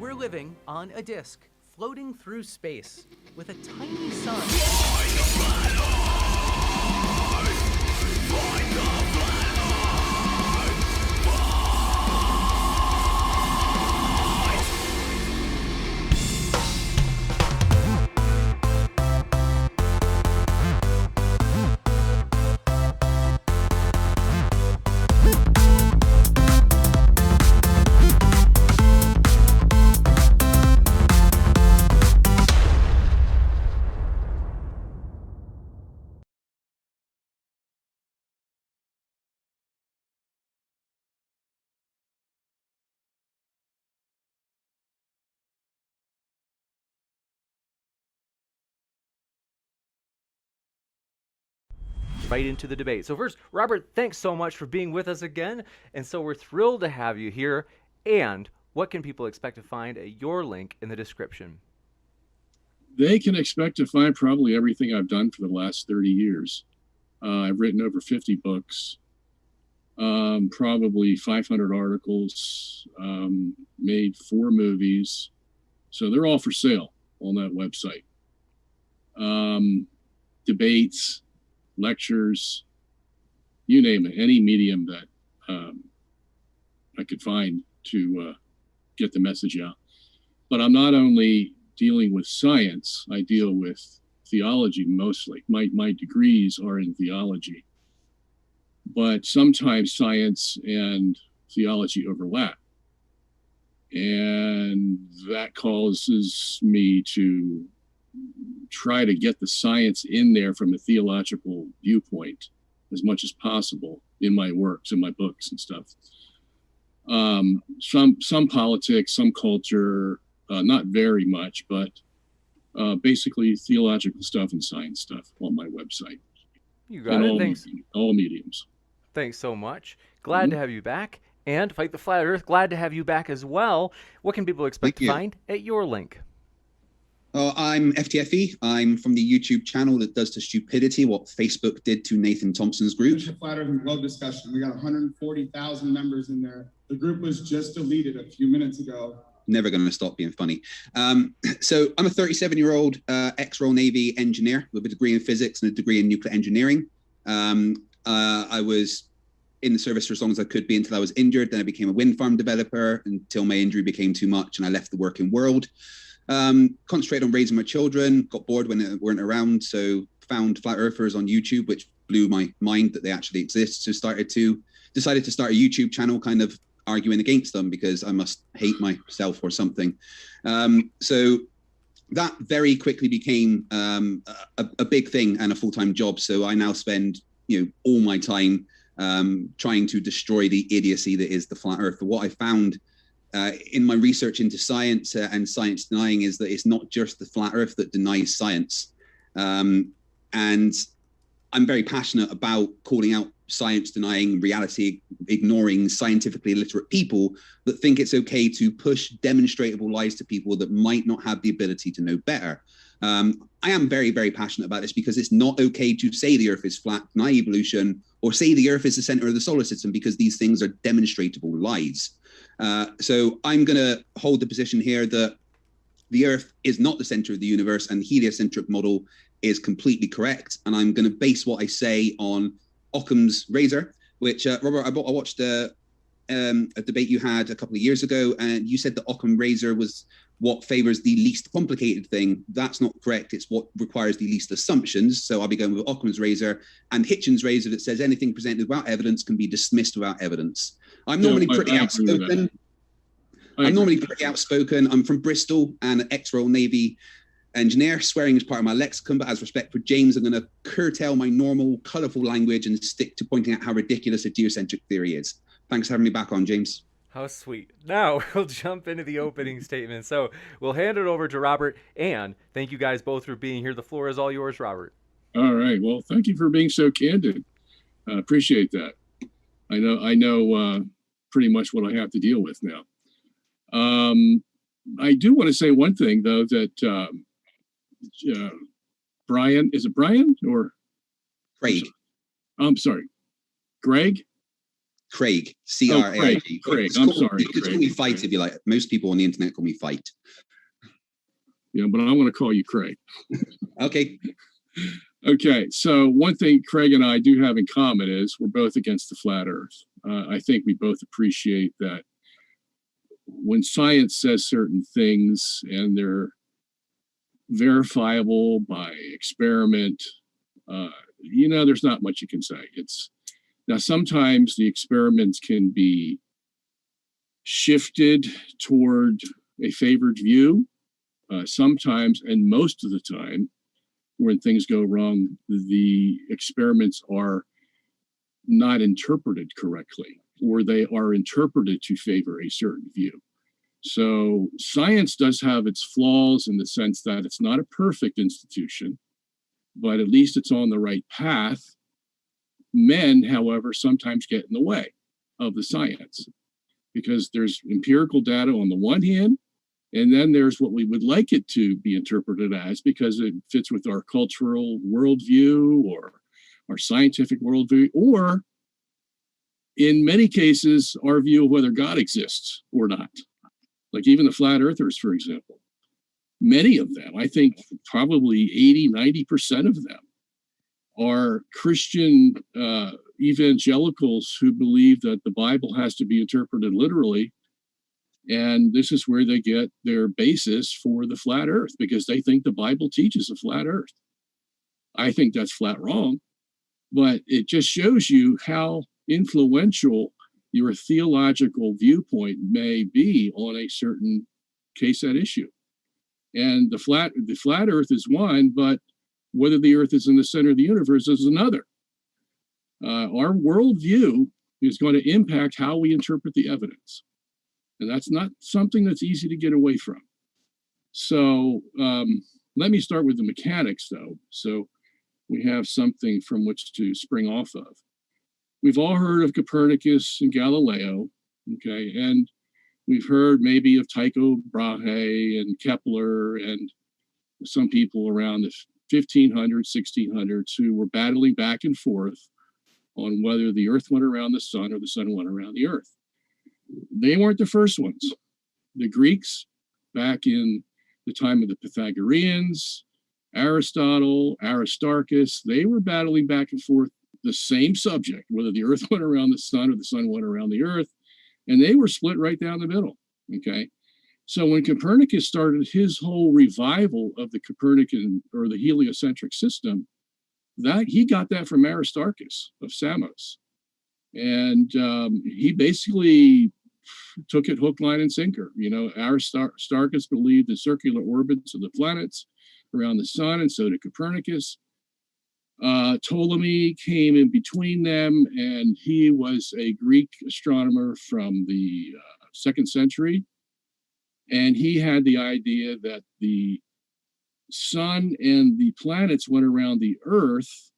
We're living on a disk, floating through space, with a tiny sun. Right into the debate. So first, Robert, thanks so much for being with us again. And so we're thrilled to have you here. And what can people expect to find at your link in the description? They can expect to find probably everything I've done for the last 30 years. I've written over 50 books, probably 500 articles, made 4 movies. So they're all for sale on that website. Debates, lectures, you name it, any medium that I could find to get the message out. But I'm not only dealing with science, I deal with theology mostly. My degrees are in theology, but sometimes science and theology overlap. And that causes me to try to get the science in there from a theological viewpoint as much as possible in my works, in my books and stuff. Some politics, some culture, not very much, but basically theological stuff and science stuff on my website. You got it. Thanks. All mediums. Thanks so much. Glad to have you back. And Fight the Flat Earth, glad to have you back as well. What can people expect to find at your link? Oh, I'm FTFE. I'm from the YouTube channel that does to stupidity what Facebook did to Nathan Thompson's group. It's a Flat Earth and Globe discussion. We got 140,000 members in there. The group was just deleted a few minutes ago. Never going to stop being funny. So I'm a 37-year-old ex-Royal Navy engineer with a degree in physics and a degree in nuclear engineering. I was in the service for as long as I could be until I was injured. Then I became a wind farm developer until my injury became too much and I left the working world. Concentrated on raising my children, got bored when they weren't around, so found Flat Earthers on YouTube, which blew my mind that they actually exist. So decided to start a YouTube channel kind of arguing against them because I must hate myself or something. So that very quickly became a big thing and a full-time job. So I now spend all my time trying to destroy the idiocy that is the Flat Earth. What I found in my research into science and science denying is that it's not just the Flat Earth that denies science. And I'm very passionate about calling out science denying, reality ignoring, scientifically illiterate people that think it's okay to push demonstrable lies to people that might not have the ability to know better. I am very, very passionate about this because it's not okay to say the Earth is flat, deny evolution, or say the Earth is the center of the solar system because these things are demonstrable lies. So I'm going to hold the position here that the Earth is not the center of the universe and the heliocentric model is completely correct. And I'm going to base what I say on Occam's razor, which, Robert, I watched a debate you had a couple of years ago, and you said that Occam razor was what favors the least complicated thing. That's not correct. It's what requires the least assumptions. So I'll be going with Occam's razor and Hitchens' razor that says anything presented without evidence can be dismissed without evidence. I'm normally pretty outspoken. I'm from Bristol and an ex-Royal Navy engineer. Swearing is part of my lexicon, but as respect for James, I'm going to curtail my normal, colourful language and stick to pointing out how ridiculous a geocentric theory is. Thanks for having me back on, James. How sweet. Now we'll jump into the opening statement. So we'll hand it over to Robert, and thank you guys both for being here. The floor is all yours, Robert. All right. Well, thank you for being so candid. Appreciate that. I know pretty much what I have to deal with now. I do want to say one thing, though, that Brian, is it Brian or Craig? I'm sorry, Greg? Craig, C-R-A-I-G. Craig. I'm sorry. You could call me Fight if you like. Most people on the internet call me Fight. Yeah, but I want to call you Craig. Okay. Okay, so one thing Craig and I do have in common is we're both against the flat Earth. I think we both appreciate that when science says certain things and they're verifiable by experiment, there's not much you can say. Now sometimes the experiments can be shifted toward a favored view. Sometimes, and most of the time, when things go wrong, the experiments are not interpreted correctly, or they are interpreted to favor a certain view. So science does have its flaws in the sense that it's not a perfect institution, but at least it's on the right path. Men, however, sometimes get in the way of the science because there's empirical data on the one hand, and then there's what we would like it to be interpreted as because it fits with our cultural worldview or our scientific worldview, or in many cases, our view of whether God exists or not. Like even the flat earthers, for example. Many of them, I think probably 80-90% of them, are Christian evangelicals who believe that the Bible has to be interpreted literally. And this is where they get their basis for the flat earth, because they think the Bible teaches a flat earth. I think that's flat wrong, but it just shows you how influential your theological viewpoint may be on a certain case at issue. And the flat earth is one, but whether the earth is in the center of the universe is another. Our worldview is going to impact how we interpret the evidence. And that's not something that's easy to get away from. So let me start with the mechanics, though. So we have something from which to spring off of. We've all heard of Copernicus and Galileo, okay? And we've heard maybe of Tycho Brahe and Kepler and some people around the 1500s, 1600s who were battling back and forth on whether the earth went around the sun or the sun went around the earth. They weren't the first ones. The Greeks, back in the time of the Pythagoreans, Aristotle, Aristarchus, they were battling back and forth the same subject, whether the earth went around the sun or the sun went around the earth, and they were split right down the middle, okay? So when Copernicus started his whole revival of the Copernican or the heliocentric system, that he got that from Aristarchus of Samos. And he basically took it hook, line, and sinker. You know, Aristarchus believed the circular orbits of the planets around the sun, and so did Copernicus. Ptolemy came in between them, and he was a Greek astronomer from the 2nd century. And he had the idea that the sun and the planets went around the earth,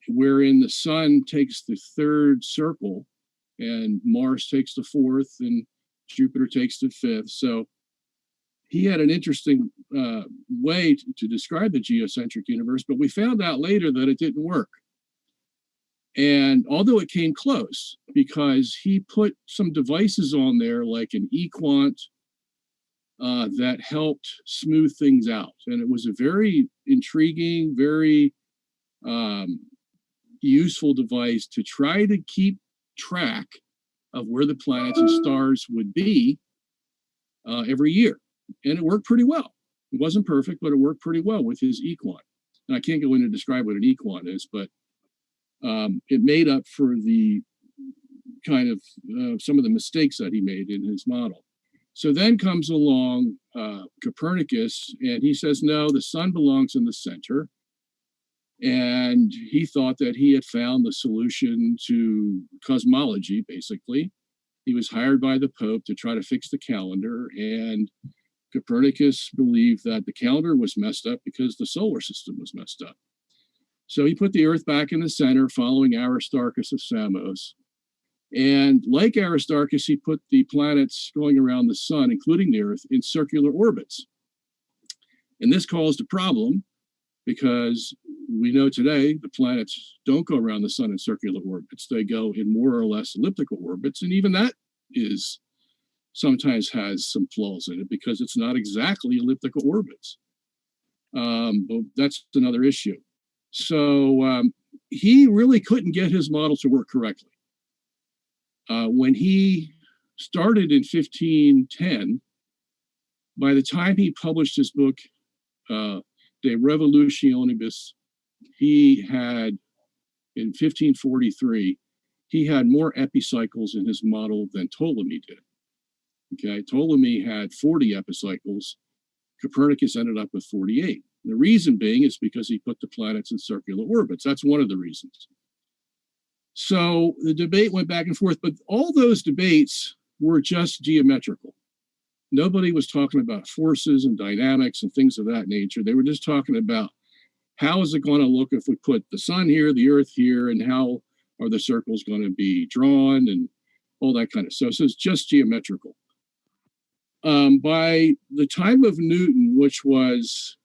wherein the sun takes the 3rd circle and Mars takes the 4th and Jupiter takes the 5th. So he had an interesting way to describe the geocentric universe, but we found out later that it didn't work. And although it came close, because he put some devices on there like an equant that helped smooth things out. And it was a very intriguing, very useful device to try to keep track of where the planets and stars would be every year. And it worked pretty well. It wasn't perfect, but it worked pretty well with his equant. And I can't go in and describe what an equant is, but it made up for the kind of some of the mistakes that he made in his model. So then comes along Copernicus, and he says, no, the sun belongs in the center. And he thought that he had found the solution to cosmology, basically. He was hired by the Pope to try to fix the calendar, and Copernicus believed that the calendar was messed up because the solar system was messed up. So he put the Earth back in the center, following Aristarchus of Samos. And like Aristarchus, he put the planets going around the sun, including the Earth, in circular orbits. And this caused a problem because we know today the planets don't go around the sun in circular orbits. They go in more or less elliptical orbits, and even that is sometimes has some flaws in it because it's not exactly elliptical orbits. But that's another issue. So he really couldn't get his model to work correctly. When he started in 1510, by the time he published his book, De Revolutionibus, he had, in 1543, he had more epicycles in his model than Ptolemy did. Okay, Ptolemy had 40 epicycles. Copernicus ended up with 48. The reason being is because he put the planets in circular orbits. That's one of the reasons. So the debate went back and forth, but all those debates were just geometrical. Nobody was talking about forces and dynamics and things of that nature. They were just talking about how is it going to look if we put the sun here, the earth here, and how are the circles going to be drawn and all that kind of stuff. So it's just geometrical. By the time of Newton, which was,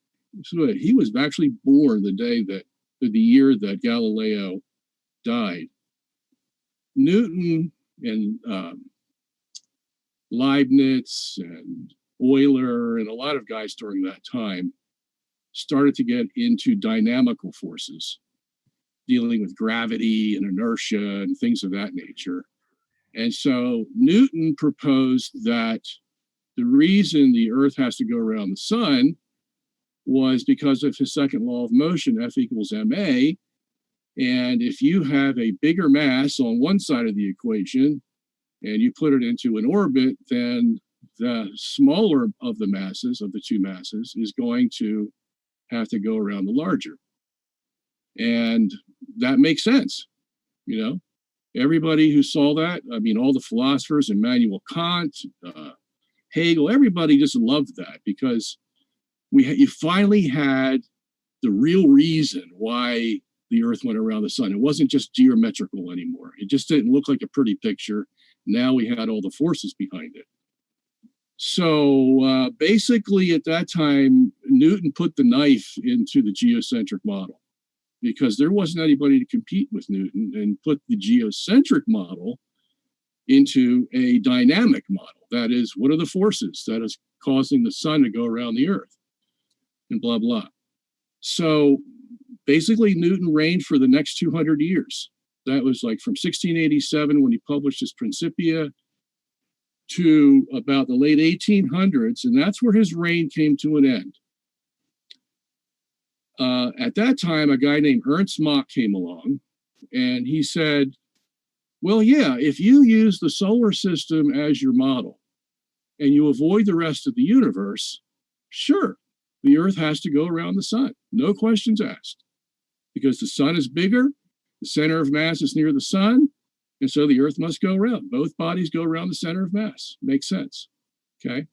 so he was actually born the year that Galileo died. Newton and Leibniz and Euler and a lot of guys during that time started to get into dynamical forces, dealing with gravity and inertia and things of that nature. And so Newton proposed that the reason the Earth has to go around the sun was because of his second law of motion, F equals ma. And if you have a bigger mass on one side of the equation and you put it into an orbit, then the smaller of the masses, of the two masses, is going to have to go around the larger. And that makes sense, you know? Everybody who saw that, I mean, all the philosophers, Immanuel Kant, Hegel, everybody just loved that because you finally had the real reason why the Earth went around the sun. It wasn't just geometrical anymore. It just didn't look like a pretty picture. Now we had all the forces behind it. So basically at that time, Newton put the knife into the geocentric model because there wasn't anybody to compete with Newton, and put the geocentric model into a dynamic model. That is, what are the forces that is causing the sun to go around the Earth and blah, blah. So basically Newton reigned for the next 200 years. That was like from 1687 when he published his Principia to about the late 1800s, and that's where his reign came to an end. At that time, a guy named Ernst Mach came along, and he said, well, yeah, if you use the solar system as your model and you avoid the rest of the universe, sure, the Earth has to go around the sun. No questions asked. Because the sun is bigger, the center of mass is near the sun, and so the Earth must go around. Both bodies go around the center of mass. Makes sense. Okay?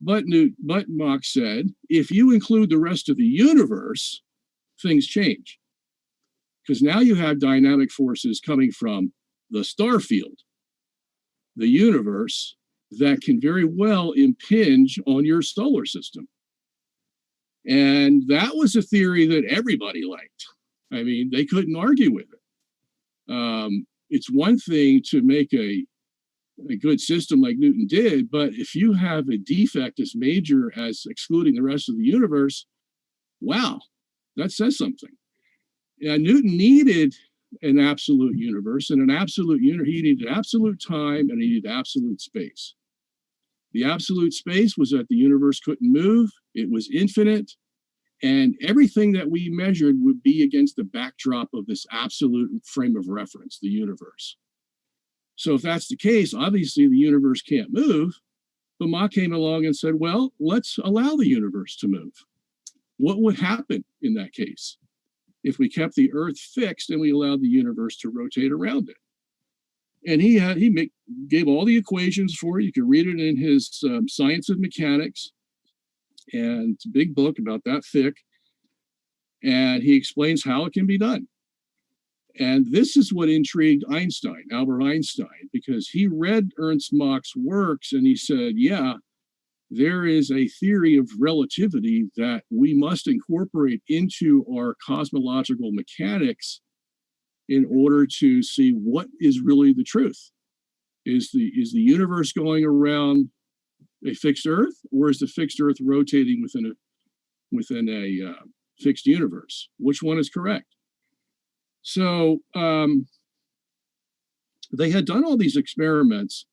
But Mach said, if you include the rest of the universe, things change. Because now you have dynamic forces coming from the star field, the universe, that can very well impinge on your solar system. And that was a theory that everybody liked. I mean, they couldn't argue with it. It's one thing to make a good system like Newton did, but if you have a defect as major as excluding the rest of the universe, wow, that says something. And Newton needed an absolute universe, and an absolute universe, he needed absolute time and he needed absolute space. The absolute space was that the universe couldn't move, it was infinite, and everything that we measured would be against the backdrop of this absolute frame of reference, the universe. So if that's the case, obviously the universe can't move, but Mach came along and said, well, let's allow the universe to move. What would happen in that case if we kept the Earth fixed and we allowed the universe to rotate around it? And he gave all the equations for it. You can read it in his Science of Mechanics, and it's a big book about that thick. And he explains how it can be done. And this is what intrigued Albert Einstein, because he read Ernst Mach's works and he said, yeah, there is a theory of relativity that we must incorporate into our cosmological mechanics in order to see what is really the truth. Is the universe going around a fixed Earth, or is the fixed Earth rotating within a fixed universe? Which one is correct? So they had done all these experiments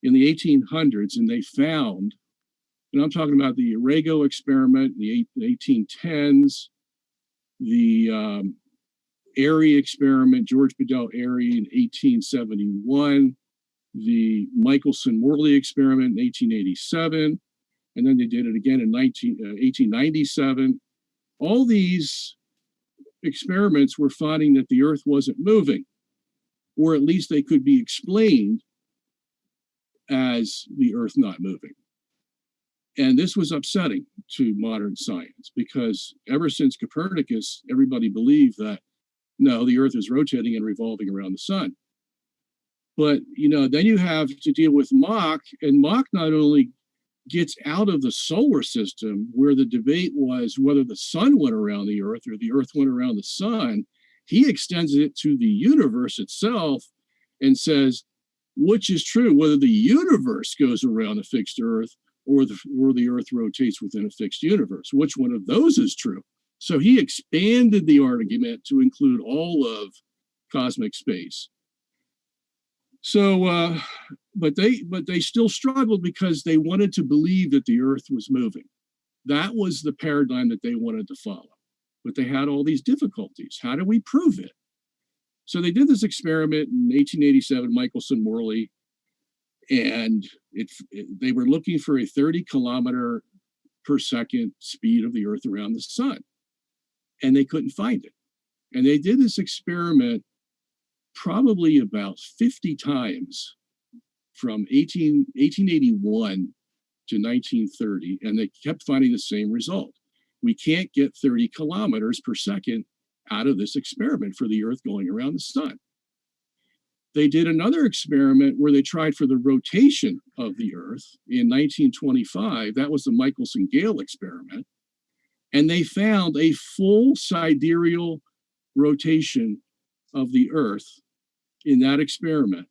in the 1800s, and they found, and I'm talking about the Arago experiment in the 1810s, the Airy experiment, George Bedell Airy in 1871, the Michelson-Morley experiment in 1887, and then they did it again in 1897. All these experiments were finding that the Earth wasn't moving, or at least they could be explained as the Earth not moving. And this was upsetting to modern science, because ever since Copernicus, everybody believed that, no, the Earth is rotating and revolving around the sun. But, then you have to deal with Mach, and Mach not only gets out of the solar system, where the debate was whether the sun went around the Earth or the Earth went around the sun, he extends it to the universe itself and says, which is true, whether the universe goes around a fixed Earth or the Earth rotates within a fixed universe. Which one of those is true? So he expanded the argument to include all of cosmic space. So, but they still struggled because they wanted to believe that the Earth was moving. That was the paradigm that they wanted to follow. But they had all these difficulties. How do we prove it? So they did this experiment in 1887, Michelson-Morley, and they were looking for a 30 kilometer per second speed of the Earth around the sun, and they couldn't find it. And they did this experiment probably about 50 times from 1881 to 1930, and they kept finding the same result. We can't get 30 kilometers per second out of this experiment for the Earth going around the sun. They did another experiment where they tried for the rotation of the Earth in 1925. That was the Michelson-Gale experiment. And they found a full sidereal rotation of the Earth in that experiment.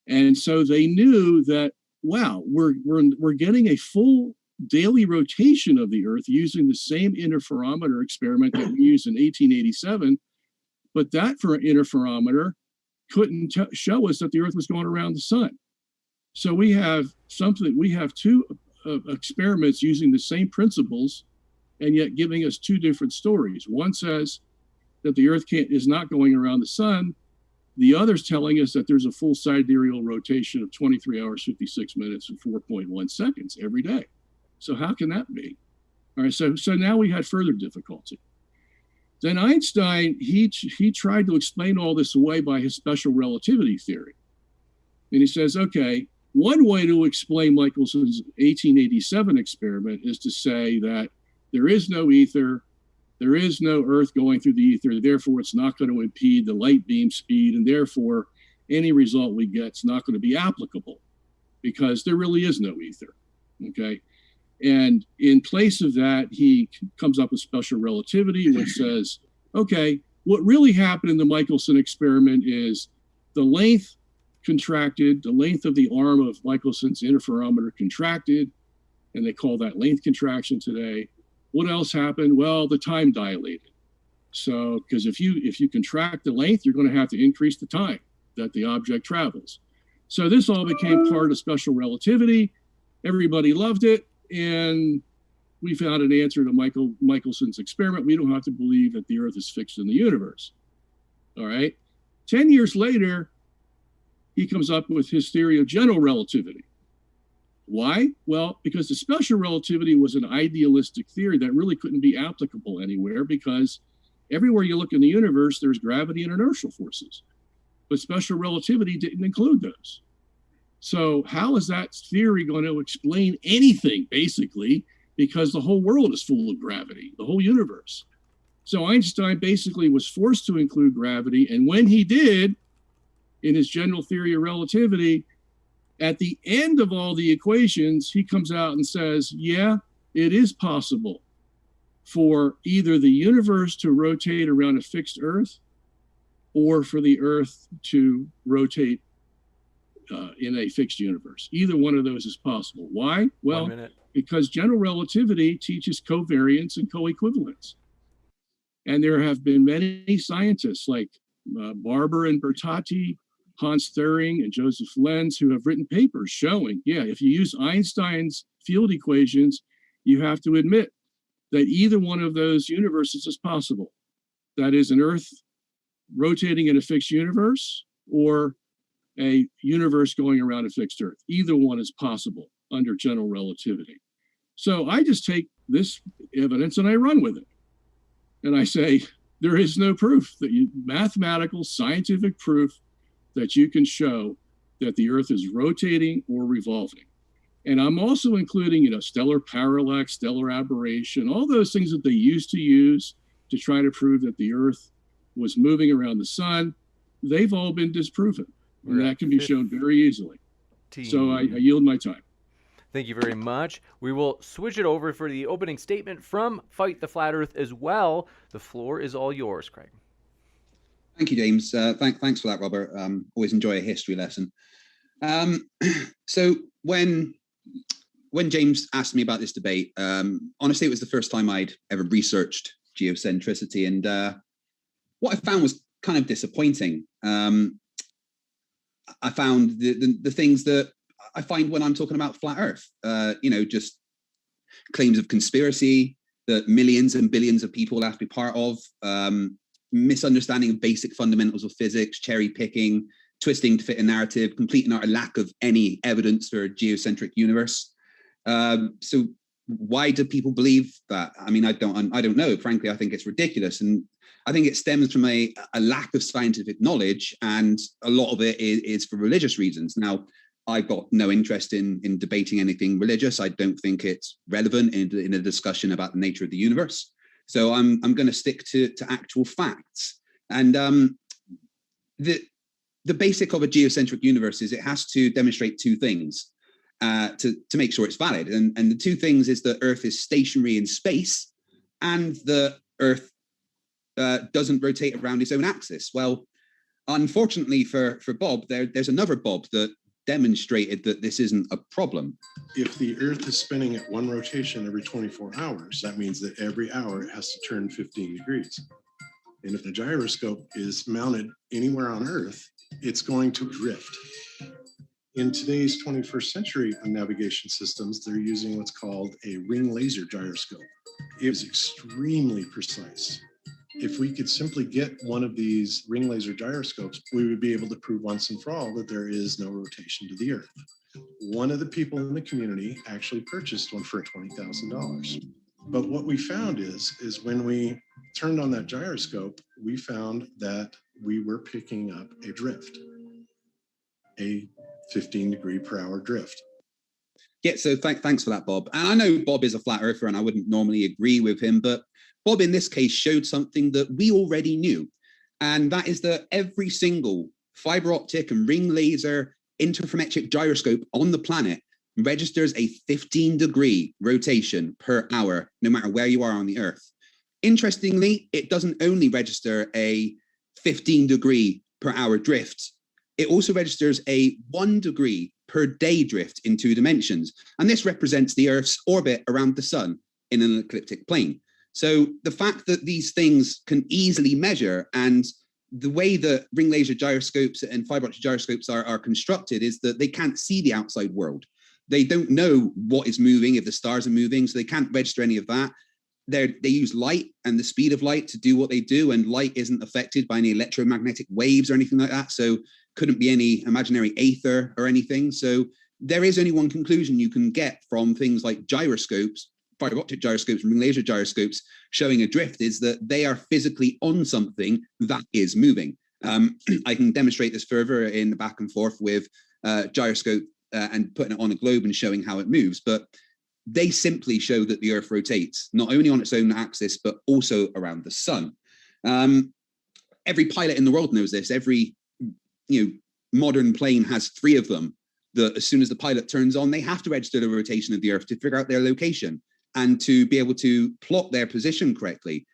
And so they knew that, wow, we're getting a full daily rotation of the Earth using the same interferometer experiment that we used in 1887, but that interferometer couldn't show us that the Earth was going around the sun. So we have two experiments using the same principles, and yet giving us two different stories. One says that the Earth is not going around the sun. The other's telling us that there's a full sidereal rotation of 23 hours, 56 minutes, and 4.1 seconds every day. So how can that be? All right, so now we had further difficulty. Then Einstein, he tried to explain all this away by his special relativity theory. And he says, okay, one way to explain Michelson's 1887 experiment is to say that there is no ether, there is no Earth going through the ether, therefore it's not going to impede the light beam speed, and therefore any result we get is not going to be applicable because there really is no ether, okay? And in place of that, he comes up with special relativity, which says, okay, what really happened in the Michelson experiment is the length contracted, the length of the arm of Michelson's interferometer contracted, and they call that length contraction today. What else happened? Well, the time dilated. So, because if you contract the length, you're going to have to increase the time that the object travels. So this all became part of special relativity. Everybody loved it. And we found an answer to Michelson's experiment. We don't have to believe that the Earth is fixed in the universe. All right. 10 years later, he comes up with his theory of general relativity. Why? Well, because the special relativity was an idealistic theory that really couldn't be applicable anywhere, because everywhere you look in the universe, there's gravity and inertial forces. But special relativity didn't include those. So how is that theory going to explain anything, basically, because the whole world is full of gravity, the whole universe? So Einstein basically was forced to include gravity. And when he did, in his general theory of relativity, At the end of all the equations, he comes out and says, yeah, it is possible for either the universe to rotate around a fixed Earth or for the Earth to rotate in a fixed universe. Either one of those is possible. Why? Well, because general relativity teaches covariance and coequivalence. And there have been many scientists like Barber and Bertatti, Hans Thöring, and Joseph Lenz who have written papers showing, yeah, if you use Einstein's field equations, you have to admit that either one of those universes is possible. That is an Earth rotating in a fixed universe or a universe going around a fixed Earth. Either one is possible under general relativity. So I just take this evidence and I run with it. And I say, there is no proof mathematical, scientific proof that you can show that the Earth is rotating or revolving. And I'm also including, stellar parallax, stellar aberration, all those things that they used to use to try to prove that the Earth was moving around the sun. They've all been disproven. And that can be shown very easily. So I yield my time. Thank you very much. We will switch it over for the opening statement from Fight the Flat Earth as well. The floor is all yours, Craig. Thank you, James. Thanks for that, Robert. Always enjoy a history lesson. So when James asked me about this debate, honestly, it was the first time I'd ever researched geocentricity. And what I found was kind of disappointing. I found the things that I find when I'm talking about flat Earth, just claims of conspiracy that millions and billions of people have to be part of, misunderstanding of basic fundamentals of physics, cherry picking, twisting to fit a narrative, complete and utter lack of any evidence for a geocentric universe. So why do people believe that? I mean, I don't know. Frankly, I think it's ridiculous. And I think it stems from a lack of scientific knowledge, and a lot of it is for religious reasons. Now, I've got no interest in debating anything religious. I don't think it's relevant in a discussion about the nature of the universe. So I'm going to stick to actual facts. And the basic of a geocentric universe is it has to demonstrate two things to make sure it's valid. And the two things is that Earth is stationary in space and the Earth doesn't rotate around its own axis. Well, unfortunately for Bob, there's another Bob that demonstrated that this isn't a problem. If the Earth is spinning at one rotation every 24 hours, that means that every hour it has to turn 15 degrees. And if the gyroscope is mounted anywhere on Earth, it's going to drift. In today's 21st century navigation systems, they're using what's called a ring laser gyroscope. It is extremely precise. If we could simply get one of these ring laser gyroscopes, we would be able to prove once and for all that there is no rotation to the Earth. One of the people in the community actually purchased one for $20,000. But what we found is when we turned on that gyroscope, we found that we were picking up a drift, a 15-degree-per-hour drift. Yeah, so thanks for that, Bob. And I know Bob is a flat earther and I wouldn't normally agree with him, but Bob in this case showed something that we already knew. And that is that every single fiber optic and ring laser interferometric gyroscope on the planet registers a 15-degree rotation per hour, no matter where you are on the Earth. Interestingly, it doesn't only register a 15-degree per hour drift, it also registers a 1 degree per day drift in 2 dimensions. And this represents the Earth's orbit around the sun in an ecliptic plane. So the fact that these things can easily measure, and the way that ring laser gyroscopes and fiber optic gyroscopes are constructed is that they can't see the outside world. They don't know what is moving, if the stars are moving, so they can't register any of that. They use light and the speed of light to do what they do, and light isn't affected by any electromagnetic waves or anything like that, so couldn't be any imaginary aether or anything. So there is only one conclusion you can get from things like gyroscopes, fiber optic gyroscopes, ring laser gyroscopes showing a drift, is that they are physically on something that is moving. I can demonstrate this further in the back and forth with gyroscope and putting it on a globe and showing how it moves. But they simply show that the Earth rotates, not only on its own axis, but also around the sun. Every pilot in the world knows this. Every modern plane has 3 of them that as soon as the pilot turns on, they have to register the rotation of the Earth to figure out their location and to be able to plot their position correctly.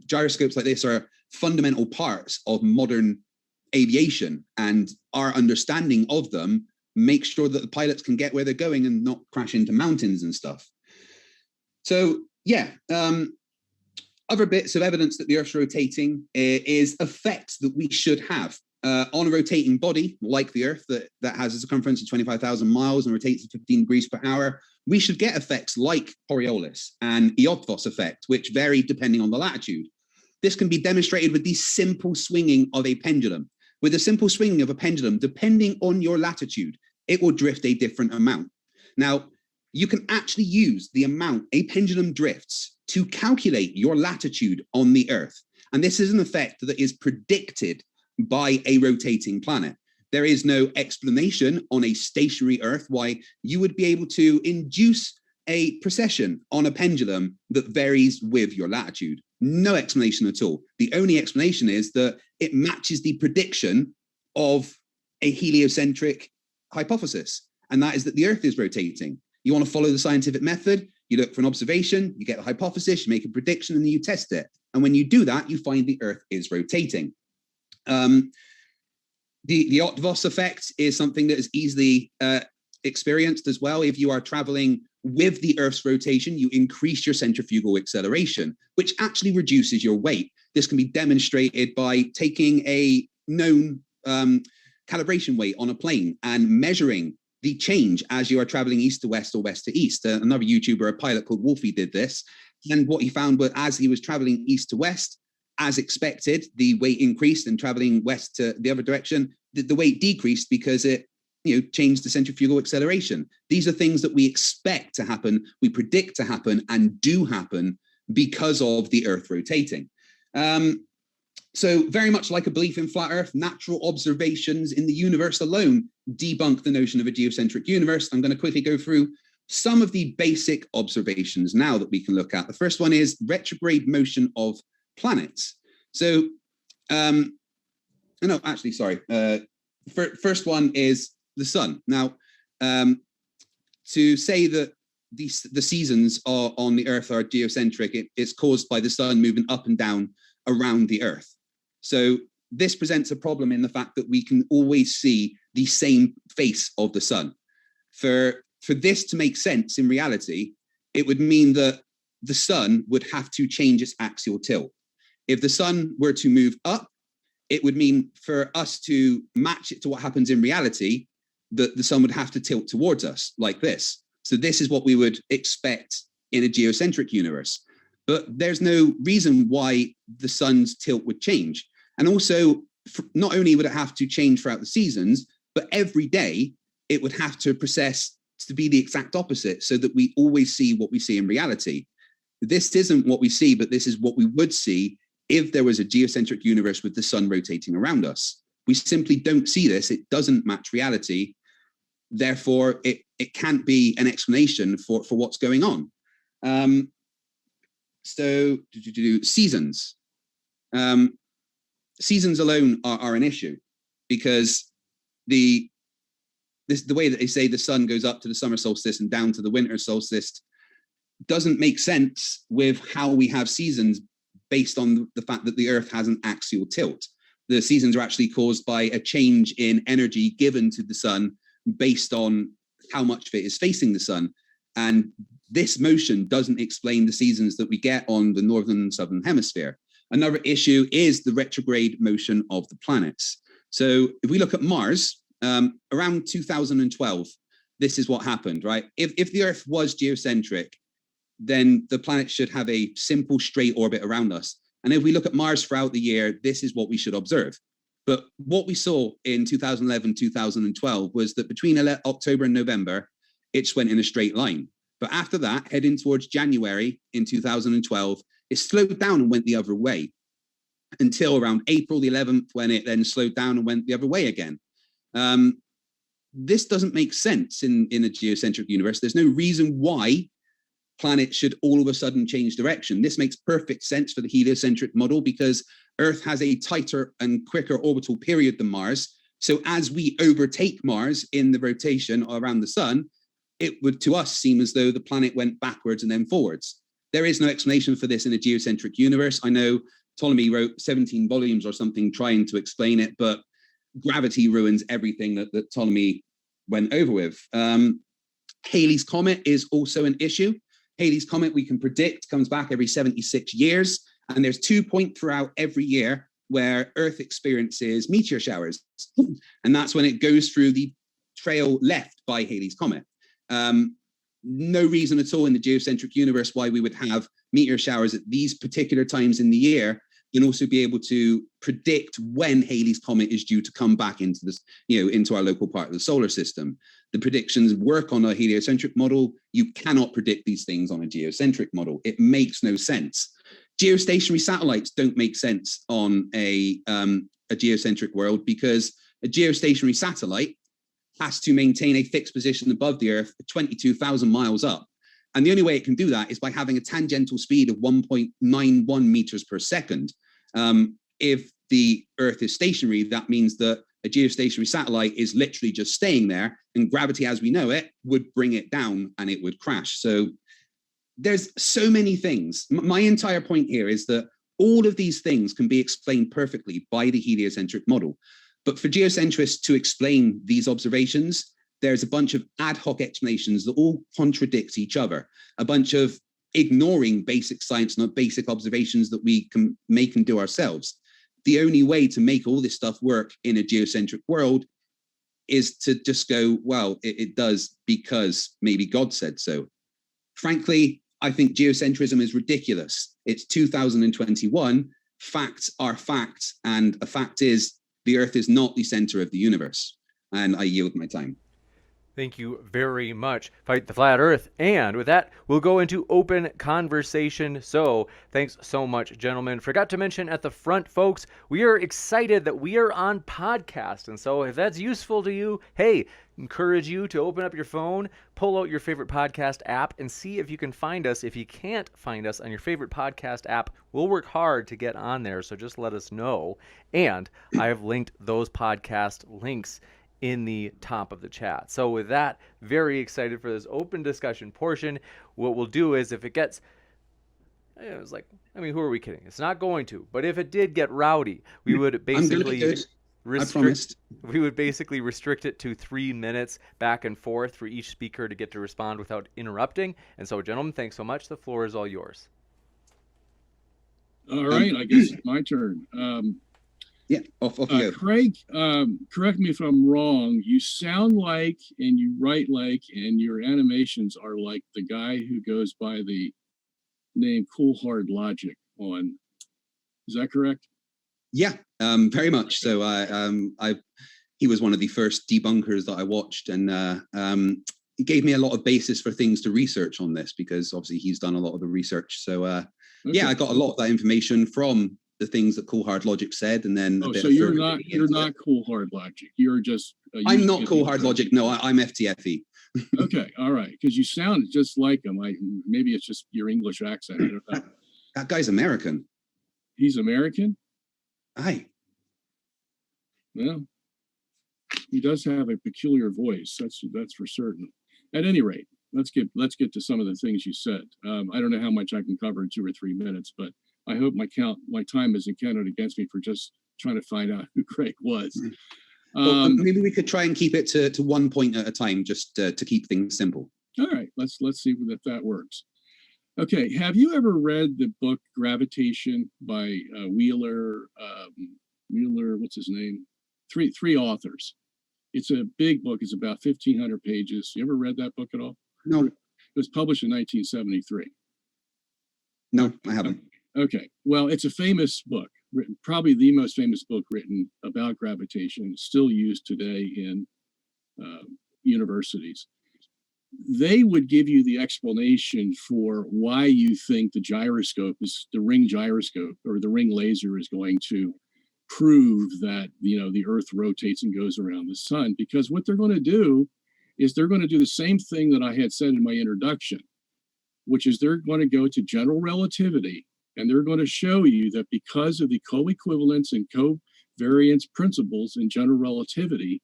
Gyroscopes like this are fundamental parts of modern aviation, and our understanding of them makes sure that the pilots can get where they're going and not crash into mountains and stuff. So yeah, other bits of evidence that the Earth's rotating is effects that we should have on a rotating body like the Earth that has a circumference of 25,000 miles and rotates at 15 degrees per hour. We should get effects like Coriolis and Eötvös effect, which vary depending on the latitude. This can be demonstrated with the simple swinging of a pendulum. With a simple swinging of a pendulum, depending on your latitude, it will drift a different amount. Now, you can actually use the amount a pendulum drifts to calculate your latitude on the Earth. And this is an effect that is predicted by a rotating planet. There is no explanation on a stationary Earth why you would be able to induce a precession on a pendulum that varies with your latitude. No explanation at all. The only explanation is that it matches the prediction of a heliocentric hypothesis, and that is that the Earth is rotating. You want to follow the scientific method, you look for an observation, you get a hypothesis, you make a prediction, and then you test it. And when you do that, you find the Earth is rotating. The Eötvös effect is something that is easily experienced as well. If you are traveling with the Earth's rotation, you increase your centrifugal acceleration, which actually reduces your weight. This can be demonstrated by taking a known calibration weight on a plane and measuring the change as you are traveling east to west or west to east. Another YouTuber, a pilot called Wolfie, did this. And what he found was as he was traveling east to west, as expected, the weight increased, and traveling west to the other direction, the weight decreased because it changed the centrifugal acceleration. These are things that we expect to happen, we predict to happen, and do happen because of the Earth rotating. So very much like a belief in flat Earth, natural observations in the universe alone debunk the notion of a geocentric universe. I'm going to quickly go through some of the basic observations now that we can look at. The first one is retrograde motion of planets. So, first one is the sun. Now, to say that the seasons on the Earth are geocentric, it's caused by the sun moving up and down around the Earth. So this presents a problem in the fact that we can always see the same face of the sun. For this to make sense in reality, it would mean that the sun would have to change its axial tilt. If the sun were to move up, it would mean for us to match it to what happens in reality, that the sun would have to tilt towards us like this. So this is what we would expect in a geocentric universe. But there's no reason why the sun's tilt would change. And also, not only would it have to change throughout the seasons, but every day it would have to process to be the exact opposite so that we always see what we see in reality. This isn't what we see, but this is what we would see if there was a geocentric universe with the sun rotating around us. We simply don't see this. It doesn't match reality. Therefore, it can't be an explanation for what's going on. Seasons. Seasons alone are an issue because the way that they say the sun goes up to the summer solstice and down to the winter solstice doesn't make sense with how we have seasons based on the fact that the Earth has an axial tilt. The seasons are actually caused by a change in energy given to the sun based on how much of it is facing the sun. And this motion doesn't explain the seasons that we get on the northern and southern hemisphere. Another issue is the retrograde motion of the planets. So if we look at Mars, around 2012, this is what happened, right? If the Earth was geocentric, then the planet should have a simple straight orbit around us. And if we look at Mars throughout the year, this is what we should observe. But what we saw in 2011, 2012 was that between October and November, it just went in a straight line. But after that, heading towards January in 2012, it slowed down and went the other way until around April the 11th, when it then slowed down and went the other way again. This doesn't make sense in a geocentric universe. There's no reason why planets should all of a sudden change direction. This makes perfect sense for the heliocentric model because Earth has a tighter and quicker orbital period than Mars. So as we overtake Mars in the rotation around the sun, it would to us seem as though the planet went backwards and then forwards. There is no explanation for this in a geocentric universe. I know Ptolemy wrote 17 volumes or something trying to explain it, but gravity ruins everything that Ptolemy went over with. Halley's Comet is also an issue. Halley's Comet, we can predict, comes back every 76 years, and there's 2 points throughout every year where Earth experiences meteor showers, and that's when it goes through the trail left by Halley's Comet. No reason at all in the geocentric universe why we would have meteor showers at these particular times in the year, and also be able to predict when Halley's Comet is due to come back into this, into our local part of the solar system. The predictions work on a heliocentric model. You cannot predict these things on a geocentric model. It makes no sense. Geostationary satellites don't make sense on a geocentric world, because a geostationary satellite has to maintain a fixed position above the Earth 22,000 miles up. And the only way it can do that is by having a tangential speed of 1.91 meters per second. If the Earth is stationary, that means that a geostationary satellite is literally just staying there, and gravity as we know it would bring it down and it would crash. So there's so many things. My entire point here is that all of these things can be explained perfectly by the heliocentric model. But for geocentrists to explain these observations, there's a bunch of ad hoc explanations that all contradict each other, a bunch of ignoring basic science, not basic observations that we can make and do ourselves. The only way to make all this stuff work in a geocentric world is to just go, well, it does because maybe God said so. Frankly, I think geocentrism is ridiculous. It's 2021. Facts are facts. And a fact is the Earth is not the center of the universe. And I yield my time. Thank you very much. Fight the flat earth. And with that, we'll go into open conversation. So thanks so much, gentlemen. Forgot to mention at the front, folks, we are excited that we are on podcast. And so if that's useful to you, hey, encourage you to open up your phone, pull out your favorite podcast app, and see if you can find us. If you can't find us on your favorite podcast app, we'll work hard to get on there. So just let us know. And I have linked those podcast links in the top of the chat. So with that, very excited for this open discussion portion. What we'll do is, if it gets, who are we kidding? It's not going to, but if it did get rowdy, we would basically restrict it to 3 minutes back and forth for each speaker to get to respond without interrupting. And so, gentlemen, thanks so much. The floor is all yours. All right, I guess it's my turn. Yeah, off you go. Craig, correct me if I'm wrong. You sound like, and you write like, and your animations are like the guy who goes by the name Cool Hard Logic on. Is that correct? Yeah, very much. So he was one of the first debunkers that I watched, and he gave me a lot of basis for things to research on this, because obviously he's done a lot of the research. So yeah, I got a lot of that information from the things that Cool Hard Logic said, and then so you're not Cool Hard Logic. You're just I'm not Cool Hard Logic. No, I'm FTFE. Okay, all right, because you sound just like him. Maybe it's just your English accent. I don't know. That guy's American. He's American? Aye. Well, he does have a peculiar voice. That's for certain. At any rate, let's get to some of the things you said. I don't know how much I can cover in 2 or 3 minutes, but I hope my time isn't counted against me for just trying to find out who Craig was. Well, maybe we could try and keep it to 1 point at a time, just to keep things simple. All right, let's see if that works. Okay, have you ever read the book Gravitation by Wheeler? What's his name? Three authors. It's a big book. It's about 1,500 pages. You ever read that book at all? No. It was published in 1973. No, I haven't. Okay, well, it's a famous book, probably the most famous book written about gravitation, still used today in universities. They would give you the explanation for why you think the gyroscope is the ring gyroscope, or the ring laser is going to prove that, the Earth rotates and goes around the sun. Because what they're going to do is they're going to do the same thing that I had said in my introduction, which is they're going to go to general relativity, and they're going to show you that because of the co-equivalence and variance principles in general relativity,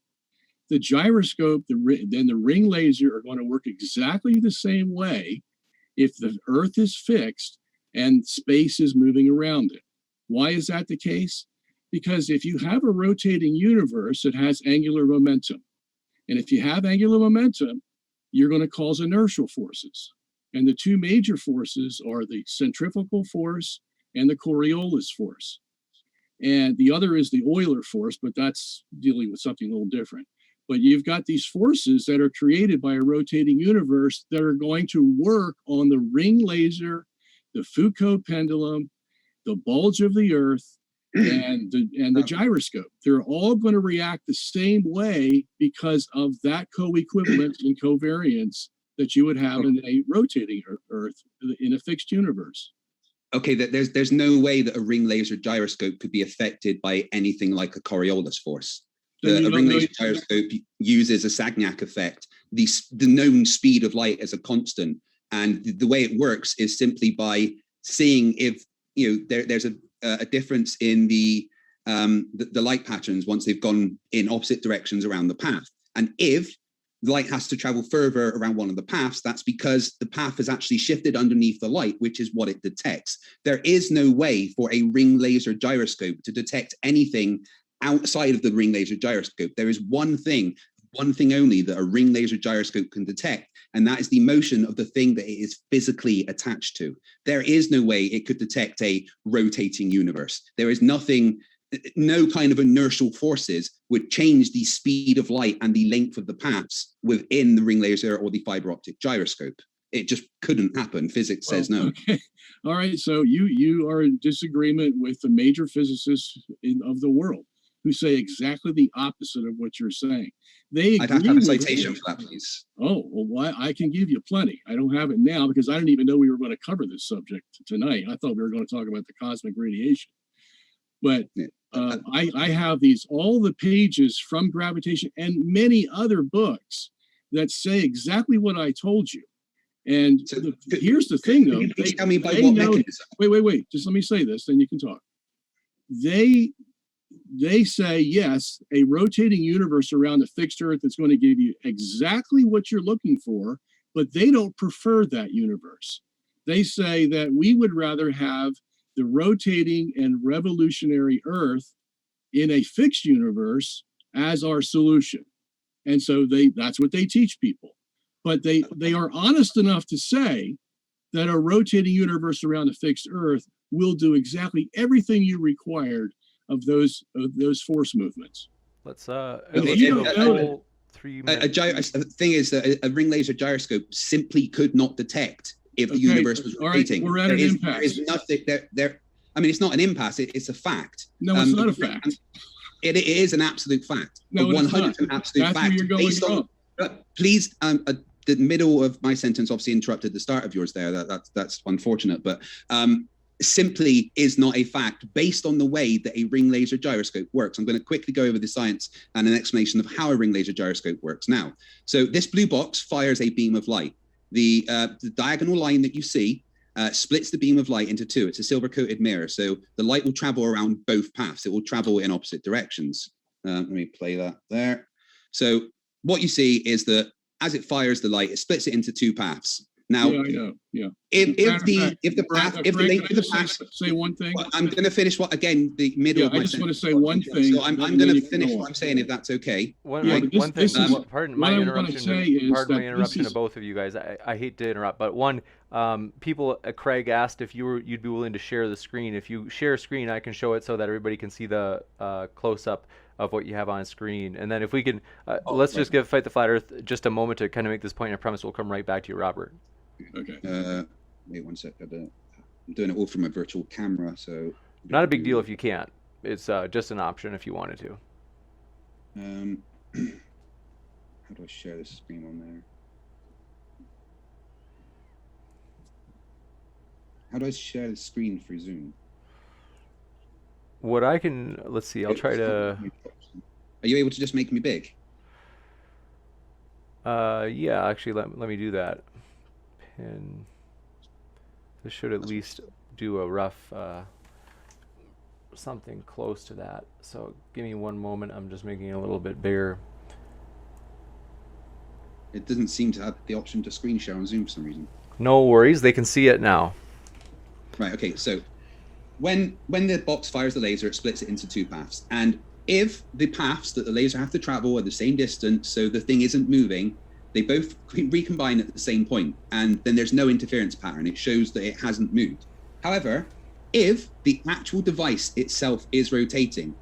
the gyroscope then the ring laser are going to work exactly the same way if the Earth is fixed and space is moving around it. Why is that the case? Because if you have a rotating universe, it has angular momentum. And if you have angular momentum, you're going to cause inertial forces. And the two major forces are the centrifugal force and the Coriolis force. And the other is the Euler force, but that's dealing with something a little different. But you've got these forces that are created by a rotating universe that are going to work on the ring laser, the Foucault pendulum, the bulge of the Earth, and the gyroscope. They're all going to react the same way because of that co-equivalence and covariance that you would have in a rotating Earth in a fixed universe. Okay, there's no way that a ring laser gyroscope could be affected by anything like a Coriolis force. A ring laser gyroscope uses a Sagnac effect, the known speed of light as a constant, and the way it works is simply by seeing if there's a difference in the light patterns once they've gone in opposite directions around the path, and if the light has to travel further around one of the paths, that's because the path has actually shifted underneath the light, which is what it detects. There is no way for a ring laser gyroscope to detect anything outside of the ring laser gyroscope. There is one thing only that a ring laser gyroscope can detect, and that is the motion of the thing that it is physically attached to. There is no way it could detect a rotating universe. There is nothing, no kind of inertial forces would change the speed of light and the length of the paths within the ring laser or the fiber optic gyroscope. It just couldn't happen. Physics says no. Okay. All right. So you are in disagreement with the major physicists of the world who say exactly the opposite of what you're saying. I'd have to have a citation for that, please. Oh, well, I can give you plenty. I don't have it now because I didn't even know we were going to cover this subject tonight. I thought we were going to talk about the cosmic radiation. But I have all the pages from Gravitation and many other books that say exactly what I told you. And so here's the thing, though. Tell me by what mechanism? Wait. Just let me say this, then you can talk. They say, yes, a rotating universe around a fixed Earth is going to give you exactly what you're looking for, but they don't prefer that universe. They say that we would rather have the rotating and revolutionary Earth in a fixed universe as our solution. And so that's what they teach people. But they are honest enough to say that a rotating universe around a fixed Earth will do exactly everything you required of those force movements. Let's the thing is that a ring laser gyroscope simply could not detect if the universe was rotating. Right, we're at an impasse. There is nothing there. I mean, it's not an impasse. It's a fact. No, it's not a fact. It is an absolute fact. No, it's not. Absolute That's fact. where you're going wrong. Please, the middle of my sentence obviously interrupted the start of yours there. That's unfortunate, but simply is not a fact based on the way that a ring laser gyroscope works. I'm going to quickly go over the science and an explanation of how a ring laser gyroscope works now. So this blue box fires a beam of light. The diagonal line that you see splits the beam of light into two. It's a silver-coated mirror, so the light will travel around both paths. It will travel in opposite directions. Let me play that there. So what you see is that as it fires the light, it splits it into two paths. Now, if the length of the path, say one thing. Well, I'm going to finish the middle. I just want to say one thing. So I'm going to finish what I'm saying, if that's okay. One thing. Pardon my interruption to both of you guys. I hate to interrupt, but Craig asked if you'd be willing to share the screen. If you share a screen, I can show it so that everybody can see the close up of what you have on screen. And then if we can, let's just give Fight the Flat Earth just a moment to kind of make this point. I promise we'll come right back to you, Robert. Okay. Wait 1 second. I'm doing it all from a virtual camera, so not a big deal if you can't. It's just an option if you wanted to. How do I share this screen on there? How do I share the screen for Zoom? What I can, let's see, I'll try to. Are you able to just make me big? Yeah, actually, let me do that. Pin. This should at least do a rough something close to that. So give me one moment. I'm just making it a little bit bigger. It doesn't seem to have the option to screen share on Zoom for some reason. No worries. They can see it now. Right. Okay. So when the box fires the laser, it splits it into two paths. And if the paths that the laser have to travel are the same distance, so the thing isn't moving, they both recombine at the same point, and then there's no interference pattern. It shows that it hasn't moved. However, if the actual device itself is rotating,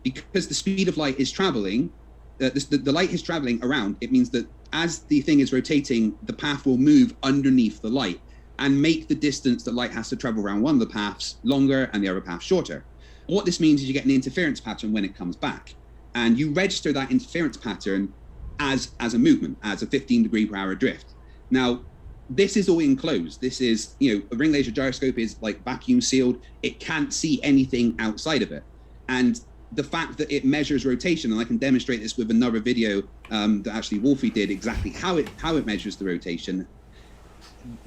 because the speed of light is traveling, the light is traveling around, it means that as the thing is rotating, the path will move underneath the light and make the distance that light has to travel around one of the paths longer and the other path shorter. What this means is you get an interference pattern when it comes back, and you register that interference pattern as a movement, as a 15 degree per hour drift. Now, this is all enclosed. This is, a ring laser gyroscope is like vacuum sealed. It can't see anything outside of it. And the fact that it measures rotation, and I can demonstrate this with another video that actually Wolfie did, exactly how it measures the rotation.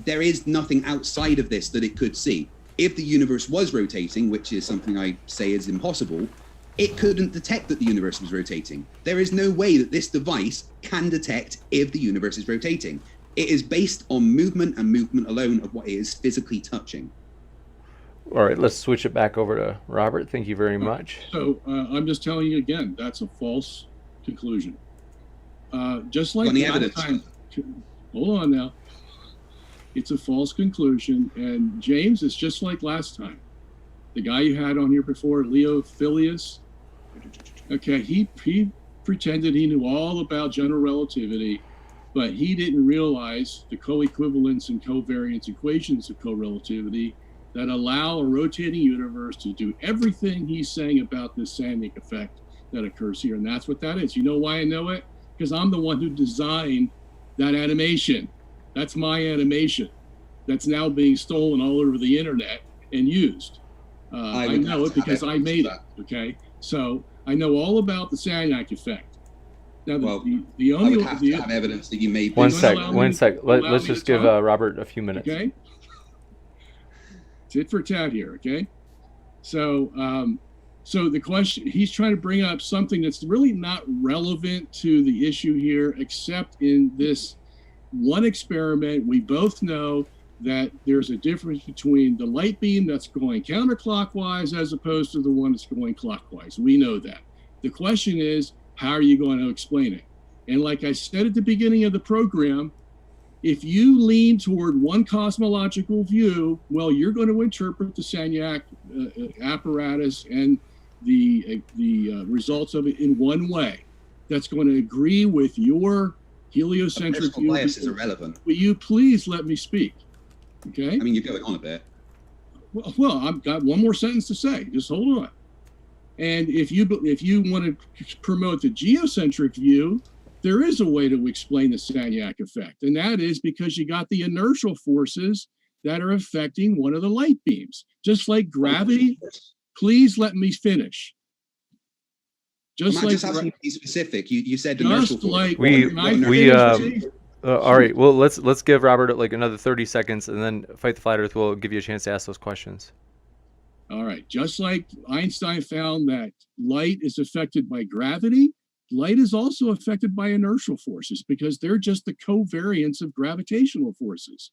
There is nothing outside of this that it could see. If the universe was rotating, which is something I say is impossible, it couldn't detect that the universe was rotating. There is no way that this device can detect if the universe is rotating. It is based on movement and movement alone of what it is physically touching. All right, let's switch it back over to Robert. Thank you very much. So I'm just telling you again, that's a false conclusion. Just like Any last evidence? time, hold on now. It's a false conclusion, and James, it's just like last time. The guy you had on here before, Leo Filius, okay, he pretended he knew all about general relativity, but he didn't realize the co-equivalence and covariance equations of co-relativity that allow a rotating universe to do everything he's saying about this Sandvik effect that occurs here. And that's what that is. You know why I know it? Because I'm the one who designed that animation. That's my animation that's now being stolen all over the internet and used. I know it because I made it, okay? So I know all about the Sandvik effect. Now, the I only would have to have evidence that you made. One sec. Let's just give Robert a few minutes. Okay. Tit for tat here, okay? So, so the question, he's trying to bring up something that's really not relevant to the issue here, except in this one experiment. We both know that there's a difference between the light beam that's going counterclockwise as opposed to the one that's going clockwise. We know that. The question is, how are you going to explain it? And like I said at the beginning of the program, if you lean toward one cosmological view, well, you're going to interpret the Sandvik apparatus and the results of it in one way. That's going to agree with your heliocentric view. Bias is irrelevant. Will you please let me speak? Okay. I mean, you're going on a bit. Well, I've got one more sentence to say. Just hold on. And if you want to promote the geocentric view, there is a way to explain the Sandvik effect, and that is because you got the inertial forces that are affecting one of the light beams, just like gravity. Please let me finish. Just like just asking to be specific. You said inertial like forces. All right. Well, let's give Robert like another 30 seconds, and then Fight the Flat Earth will give you a chance to ask those questions. All right. Just like Einstein found that light is affected by gravity, light is also affected by inertial forces because they're just the covariance of gravitational forces.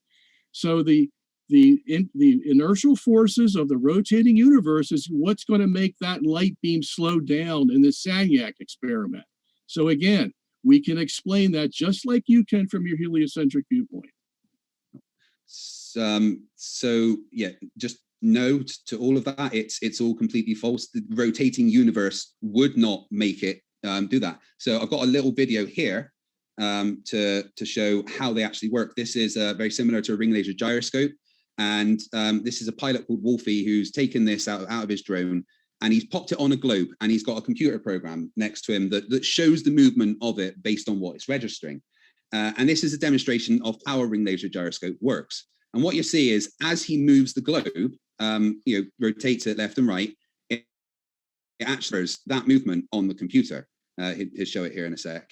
So the inertial forces of the rotating universe is what's going to make that light beam slow down in the Sandvik experiment. So again, we can explain that just like you can from your heliocentric viewpoint. So yeah, just no to all of that. It's all completely false. The rotating universe would not make it do that. So I've got a little video here to show how they actually work. This is very similar to a ring laser gyroscope. And this is a pilot called Wolfie who's taken this out of his drone, and he's popped it on a globe, and he's got a computer program next to him that shows the movement of it based on what it's registering. And this is a demonstration of how a ring laser gyroscope works. And what you see is as he moves the globe, rotates it left and right, it actually shows that movement on the computer. He'll show it here in a sec.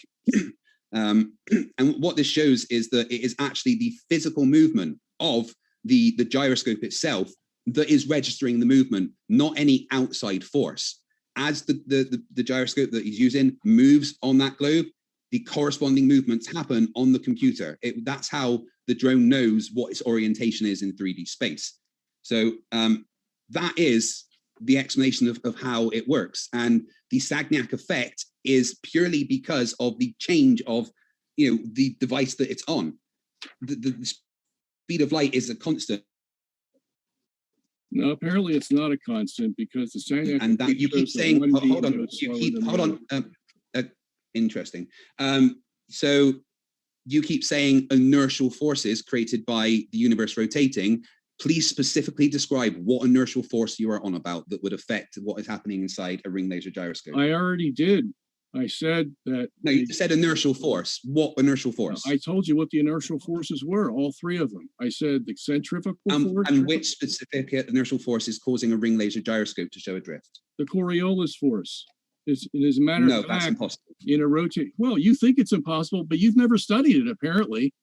And what this shows is that it is actually the physical movement of the gyroscope itself that is registering the movement, not any outside force. As the gyroscope that he's using moves on that globe, the corresponding movements happen on the computer. That's how the drone knows what its orientation is in 3D space. So that is the explanation of how it works. And the Sagnac effect is purely because of the change of, the device that it's on. The speed of light is a constant. No, apparently it's not a constant because the Sagnac. And that you keep saying, hold on, interesting. So you keep saying inertial forces created by the universe rotating. Please specifically describe what inertial force you are on about that would affect what is happening inside a ring laser gyroscope. I already did. I said that. No, you said inertial force. What inertial force? I told you what the inertial forces were, all three of them. I said the centrifugal force. And which specific inertial force is causing a ring laser gyroscope to show adrift? The Coriolis force. It is a matter of fact, that's impossible. In a rotate. Well, you think it's impossible, but you've never studied it, apparently.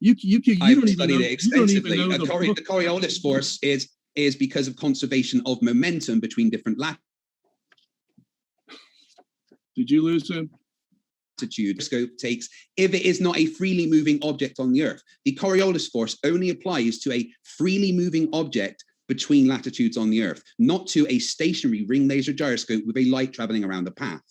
I've studied it extensively. The Coriolis force is because of conservation of momentum between different latitudes. Did you lose him? Scope takes if it is not a freely moving object on the Earth. The Coriolis force only applies to a freely moving object between latitudes on the Earth, not to a stationary ring laser gyroscope with a light traveling around the path.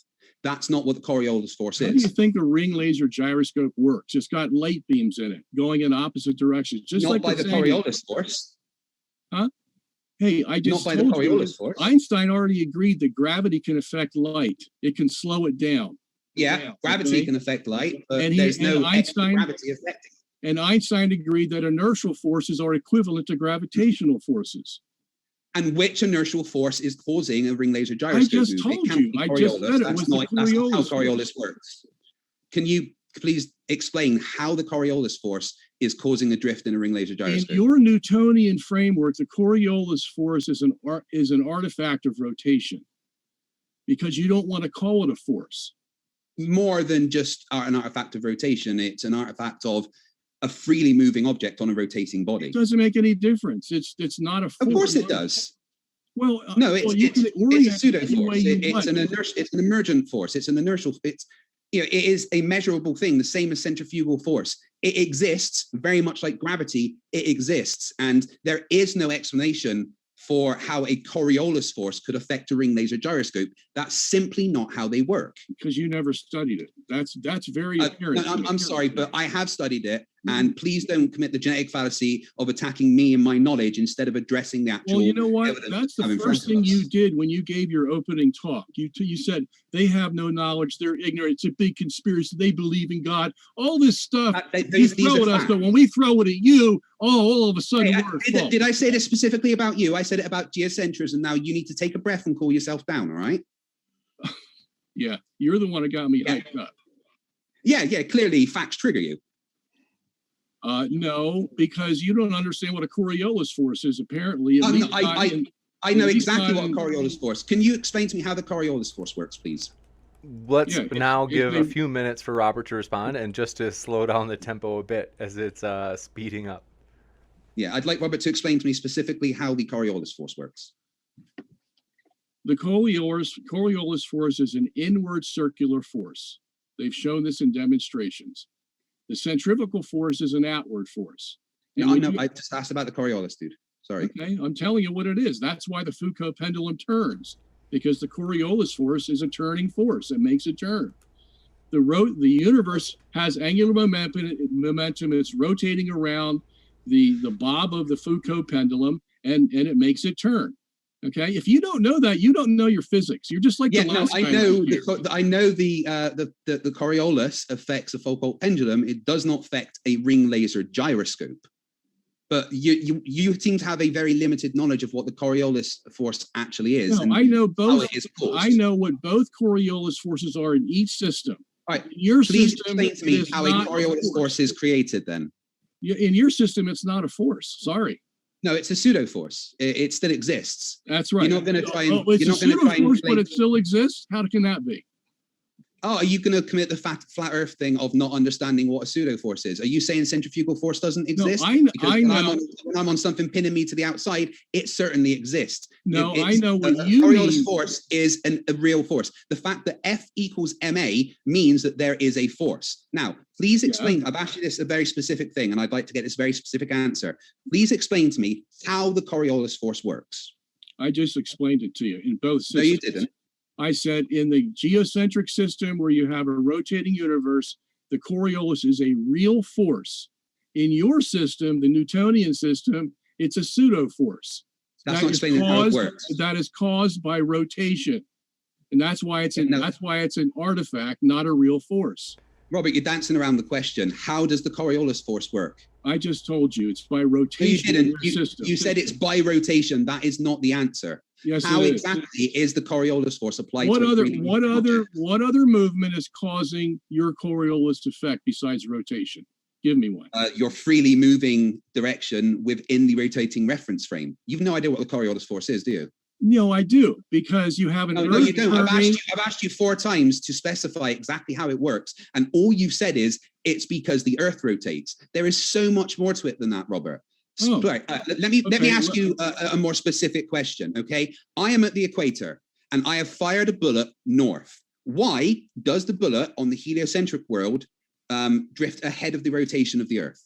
That's not what the Coriolis force is. How do you think a ring laser gyroscope works? It's got light beams in it going in opposite directions, just not like by the Coriolis force. Huh? Hey, I just not by the Coriolis force. Einstein already agreed that gravity can affect light. It can slow it down. Yeah, gravity can affect light, but and there's no Einstein, gravity affecting. And Einstein agreed that inertial forces are equivalent to gravitational forces. And which inertial force is causing a ring laser gyroscope? I just told you. I just said it was the Coriolis. That's not how Coriolis works. Can you please explain how the Coriolis force is causing a drift in a ring laser gyroscope? In your Newtonian framework, the Coriolis force is an artifact of rotation, because you don't want to call it a force. More than just an artifact of rotation, it's an artifact of a freely moving object on a rotating body. It doesn't make any difference. It's not a force. Of course it does. Well, no, it's a pseudo force. It's an emergent force. It's an inertial. It is a measurable thing, the same as centrifugal force. It exists very much like gravity. It exists, and there is no explanation for how a Coriolis force could affect a ring laser gyroscope. That's simply not how they work. Because you never studied it. That's very apparent. No, I'm sorry, but I have studied it, and please don't commit the genetic fallacy of attacking me and my knowledge instead of addressing the actual. Well, you know what? That's the first thing you did when you gave your opening talk. You said they have no knowledge, they're ignorant, it's a big conspiracy, they believe in God, all this stuff. You throw at us, but when we throw it at you, all of a sudden did I say this specifically about you? I said it about geocentrism. Now you need to take a breath and cool yourself down, all right? Yeah, you're the one that got me hyped up. Yeah, clearly facts trigger you. No, because you don't understand what a Coriolis force is, apparently. I know exactly what a Coriolis force. Can you explain to me how the Coriolis force works, please? Let's now give a few minutes for Robert to respond, and just to slow down the tempo a bit as it's speeding up. Yeah, I'd like Robert to explain to me specifically how the Coriolis force works. The Coriolis force is an inward circular force. They've shown this in demonstrations. The centrifugal force is an outward force. No, I just asked about the Coriolis, dude. Sorry. Okay, I'm telling you what it is. That's why the Foucault pendulum turns, because the Coriolis force is a turning force. It makes it turn. The universe has angular momentum. It's rotating around the bob of the Foucault pendulum, and it makes it turn. Okay, if you don't know that, you don't know your physics. You're just like I know the Coriolis affects a Foucault pendulum. It does not affect a ring laser gyroscope. But you seem to have a very limited knowledge of what the Coriolis force actually is. No, I know both. I know what both Coriolis forces are in each system. All right, please explain to me how a Coriolis force is created then. In your system, it's not a force. Sorry. No, it's a pseudo force. It still exists. That's right. You're not going to try and. It's a pseudo force, but it still exists. How can that be? Oh, are you going to commit the flat Earth thing of not understanding what a pseudo force is? Are you saying centrifugal force doesn't exist? I know. When I'm on something pinning me to the outside, it certainly exists. No, I know what you Coriolis mean. force is a real force. The fact that F equals ma means that there is a force. Now, please explain. I've asked you this a very specific thing, and I'd like to get this very specific answer. Please explain to me how the Coriolis force works. I just explained it to you in both systems. No, you didn't. I said in the geocentric system where you have a rotating universe, the Coriolis is a real force. In your system, the Newtonian system, it's a pseudo force. That's not explaining how it works. That is caused by rotation. And that's why it's an artifact, not a real force. Robert, you're dancing around the question. How does the Coriolis force work? I just told you it's by rotation. No, you didn't. You said it's by rotation. That is not the answer. Yes, how exactly is the Coriolis force applied what to what other movement is causing your Coriolis effect besides rotation? Give me one. Your freely moving direction within the rotating reference frame. You've no idea what the Coriolis force is, do you? No, I do, because you have an No, you don't. I've asked you 4 times to specify exactly how it works, and all you've said is it's because the Earth rotates. There is so much more to it than that, Robert. Oh. Right. Let me ask you a more specific question. Okay, I am at the equator, and I have fired a bullet north. Why does the bullet on the heliocentric world drift ahead of the rotation of the Earth?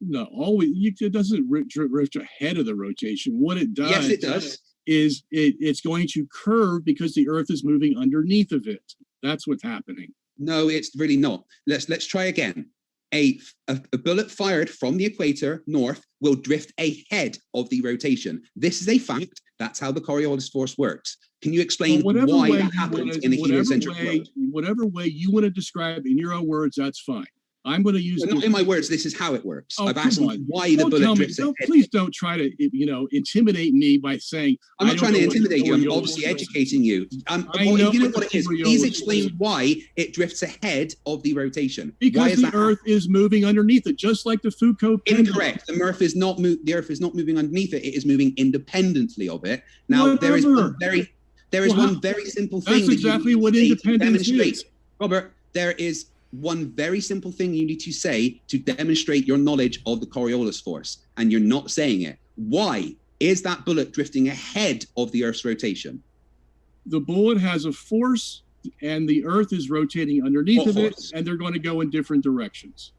No, it doesn't drift ahead of the rotation. What it does, yes, it does, is it's going to curve because the Earth is moving underneath of it. That's what's happening. No, it's really not. Let's try again. A bullet fired from the equator north will drift ahead of the rotation. This is a fact. That's how the Coriolis force works. Can you explain why that happens in a heliocentric world? Whatever way you want to describe in your own words, that's fine. I'm going to use not in my words. This is how it works. Oh, I've asked you why the bullet drifts ahead. Please don't try to, intimidate me by saying I'm not trying to intimidate you. I'm obviously educating you. You know what it is. Please explain why it drifts ahead of the rotation. Because the Earth is moving underneath it, just like the Foucault pendulum. Incorrect. The Earth is not moving underneath it. It is moving independently of it. Now there is one very simple thing. That's exactly what independence is. Robert, there is one very simple thing you need to say to demonstrate your knowledge of the Coriolis force, and you're not saying it. Why is that bullet drifting ahead of the Earth's rotation? The bullet has a force, and the Earth is rotating underneath of it, and they're going to go in different directions.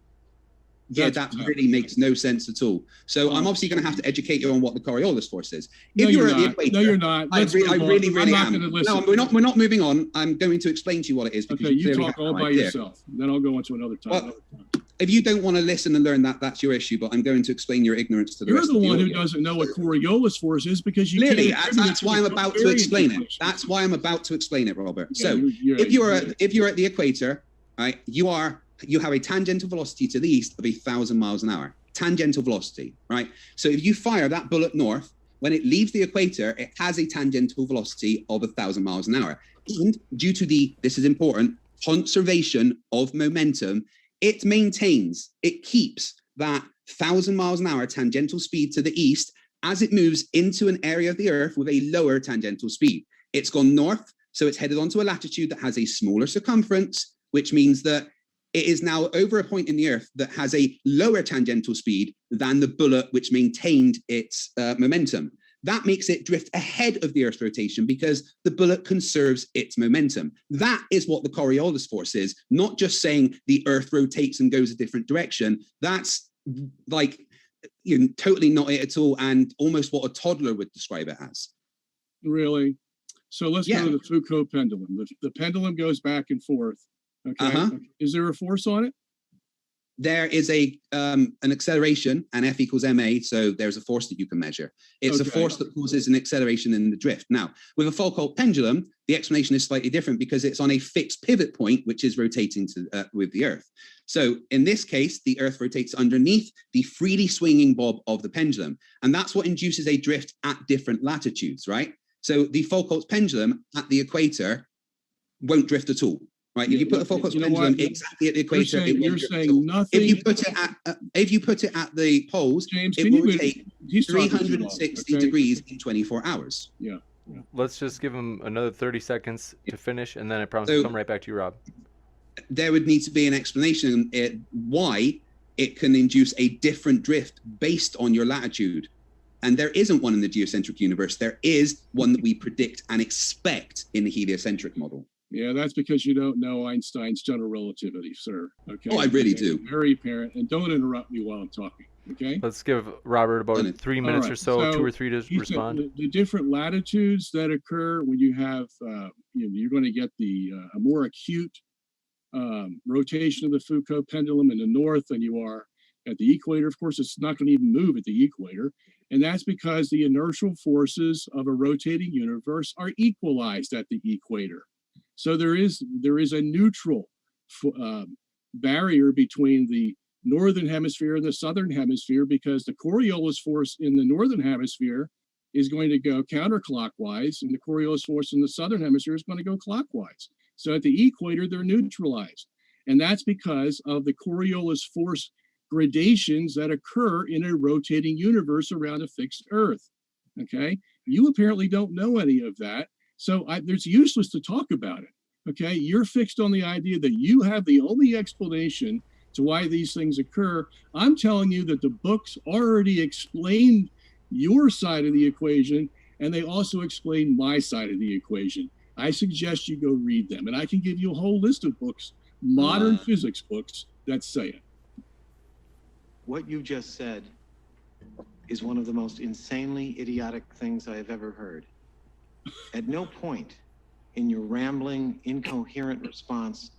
Yeah, that really makes no sense at all. So I'm obviously going to have to educate you on what the Coriolis force is. No, you're not. I really am. No, we're not moving on. I'm going to explain to you what it is. Okay, you talk all by yourself. Then I'll go into another time. Well, if you don't want to listen and learn that, that's your issue. But I'm going to explain your ignorance to the rest of the audience. You're the one who doesn't know what Coriolis force is because you clearly. That's why I'm about to explain it. That's why I'm about to explain it, Robert. Yeah, so if you're at the equator, right, you have a tangential velocity to the east of 1,000 miles an hour. Tangential velocity, right? So if you fire that bullet north, when it leaves the equator, it has a tangential velocity of 1,000 miles an hour. And due to this is important, conservation of momentum, it keeps that 1,000 miles an hour tangential speed to the east as it moves into an area of the Earth with a lower tangential speed. It's gone north, so it's headed onto a latitude that has a smaller circumference, which means that it is now over a point in the Earth that has a lower tangential speed than the bullet which maintained its momentum. That makes it drift ahead of the Earth's rotation because the bullet conserves its momentum. That is what the Coriolis force is, not just saying the Earth rotates and goes a different direction. That's totally not it at all, and almost what a toddler would describe it as. Really? So let's go to the Foucault pendulum. The pendulum goes back and forth. Okay. Is there a force on it? There is an acceleration, and F equals ma, so there's a force that you can measure. It's a force that causes an acceleration in the drift. Now, with a Foucault pendulum, the explanation is slightly different because it's on a fixed pivot point, which is rotating with the Earth. So in this case, the Earth rotates underneath the freely swinging bob of the pendulum, and that's what induces a drift at different latitudes, right? So the Foucault pendulum at the equator won't drift at all. Right, if you put the Foucault pendulum exactly at the equator, you're saying nothing. If you put it at the poles, James, it will rotate 360 degrees in 24 hours. Yeah. let's just give him another 30 seconds to finish, and then I promise So- to come right back to you, Rob. There would need to be an explanation why it can induce a different drift based on your latitude. And there isn't one in the geocentric universe. There is one that we predict and expect in the heliocentric model. Yeah, that's because you don't know Einstein's general relativity, sir. Okay. Oh, I really do. Very apparent. And don't interrupt me while I'm talking. Okay. Let's give Robert about Done it. 3 minutes All or right, so, so 2 or 3 to He said respond. the different latitudes that occur when you have, you're going to get a more acute rotation of the Foucault pendulum in the north than you are at the equator. Of course, it's not going to even move at the equator. And that's because the inertial forces of a rotating universe are equalized at the equator. So there is a neutral barrier between the northern hemisphere and the southern hemisphere, because the Coriolis force in the northern hemisphere is going to go counterclockwise, and the Coriolis force in the southern hemisphere is going to go clockwise. So at the equator, they're neutralized. And that's because of the Coriolis force gradations that occur in a rotating universe around a fixed Earth. Okay? You apparently don't know any of that. So it's useless to talk about it. Okay? You're fixed on the idea that you have the only explanation to why these things occur. I'm telling you that the books already explain your side of the equation, and they also explain my side of the equation. I suggest you go read them, and I can give you a whole list of books, modern physics books, that say it. What you just said is one of the most insanely idiotic things I have ever heard. At no point in your rambling, incoherent response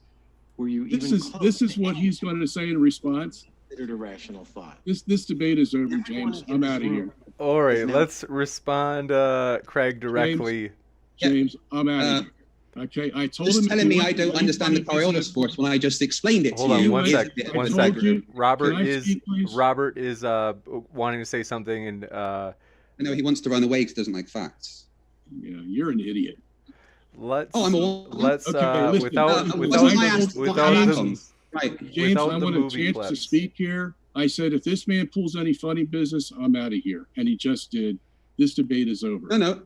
were you even This is what he's going to say in response. considered a rational thought. This debate is over, Everyone James. in I'm this out of room here. All right, now- let's respond, Craig, directly. James, I'm out of here. Okay, I told him. Just if telling you me want I to don't do understand the funny Coriolis business- force when I just explained it Hold to on you. one is sec. a bit of One a- I sec. told you- Robert Can I is speak, please? wanting to say something, and I know he wants to run away because he doesn't like facts. Yeah, you're an idiot. let's Oh, I'm a let's Okay, listen, without wasn't without I asked the, what without happens? the, Right. James, without I the want a movie chance to clips. speak here. I said, if this man pulls any funny business, I'm out of here. And he just did. This debate is over. No.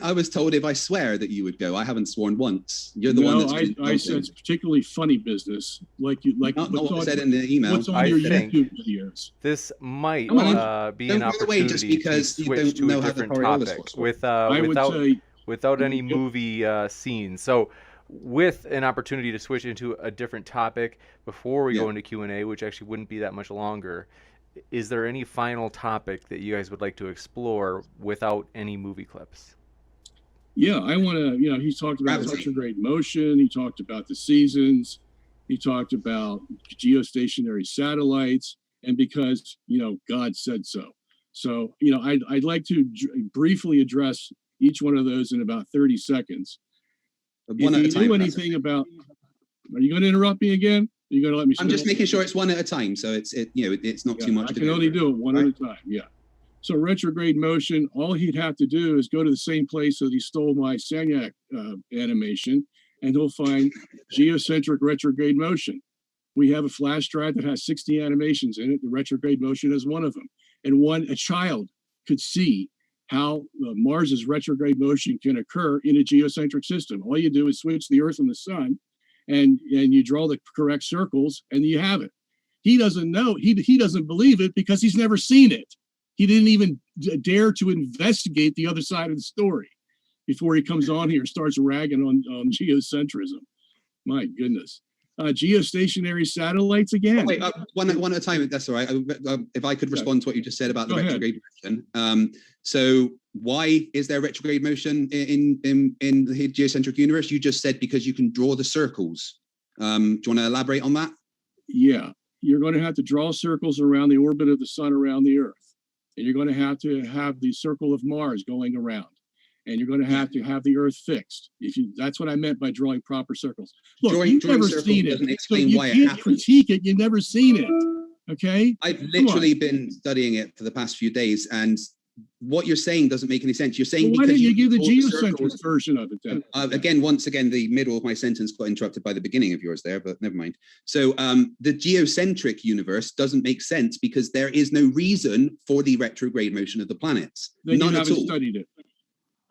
I was told if I swear that you would go. I haven't sworn once. You're the one No, that's. been I said it's particularly funny business, like not what I said in the email. what's on I your think- YouTube videos. This might Come on, be don't an run away just opportunity to because you switch don't to know a how the different Coriolis topic works. with I would without say, without any Yep. movie scenes. So with an opportunity to switch into a different topic before we go Yeah. into Q&A, which actually wouldn't be that much longer, is there any final topic that you guys would like to explore without any movie clips? yeah, I want to, he talked about Gravity. retrograde motion. He talked about the seasons. He talked about geostationary satellites, and because, God said so. So, I'd like to briefly address each one of those in about 30 seconds. One at a If you time. knew anything about, are you going to interrupt me again? Are you going to let me? I'm just finish? making sure it's one at a time, so it's not Yeah, too much. I to can go only through. do it one Right. at a time. Yeah. So retrograde motion, all he'd have to do is go to the same place that he stole my Sagnac animation, and he'll find geocentric retrograde motion. We have a flash drive that has 60 animations in it. The retrograde motion is one of them. And a child could see how Mars's retrograde motion can occur in a geocentric system. All you do is switch the Earth and the Sun, and you draw the correct circles, and you have it. He doesn't know. He doesn't believe it because he's never seen it. He didn't even dare to investigate the other side of the story before he comes on here and starts ragging on geocentrism. My goodness. Geostationary satellites again. Wait, one at a time. That's all right. If I could respond to what you just said about the Go ahead. retrograde motion. So why is there retrograde motion in the geocentric universe? You just said because you can draw the circles. Do you want to elaborate on that? Yeah, you're going to have to draw circles around the orbit of the sun around the Earth. And you're going to have the circle of Mars going around. And you're going to have the Earth fixed. That's what I meant by drawing proper circles. Look, you've drawing never circles seen it, doesn't so explain you why it can't happens. critique it. You've never seen it. Okay? I've literally been studying it for the past few days, and what you're saying doesn't make any sense. You're saying Well, why because didn't you give the draw the geocentric circles- version of it then? Once again, the middle of my sentence got interrupted by the beginning of yours there, but never mind. So the geocentric universe doesn't make sense because there is no reason for the retrograde motion of the planets. Then you None at haven't all. studied it.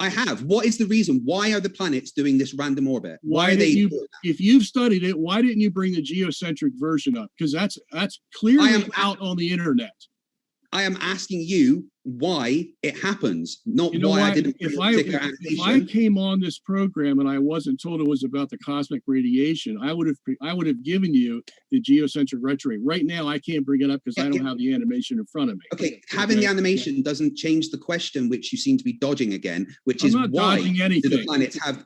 I have. What is the reason? Why are the planets doing this random orbit? Why are they? If you've studied it, why didn't you bring the geocentric version up? Because that's clearly out on the internet. I am asking you why it happens, not why I didn't. If I came on this program and I wasn't told it was about the cosmic radiation, I would have given you the geocentric retrograde. Right now, I can't bring it up because I don't have the animation in front of me. Okay, having the animation doesn't change the question, which you seem to be dodging again, which is why do the planets have?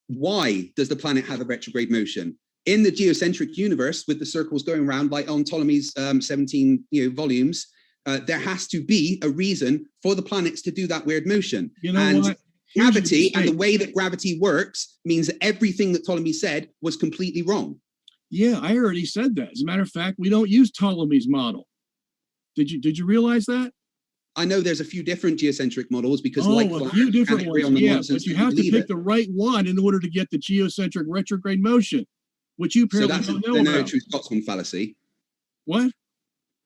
Why does the planet have a retrograde motion? In the geocentric universe, with the circles going around, like on Ptolemy's 17 volumes. There has to be a reason for the planets to do that weird motion. You know what? Gravity and the way that gravity works means that everything that Ptolemy said was completely wrong. Yeah, I already said that. As a matter of fact, we don't use Ptolemy's model. Did you realize that? I know there's a few different geocentric models because a few different ones. Yeah, but you have to pick the right one in order to get the geocentric retrograde motion, which you apparently don't know about. So that's no true Scotsman fallacy. What?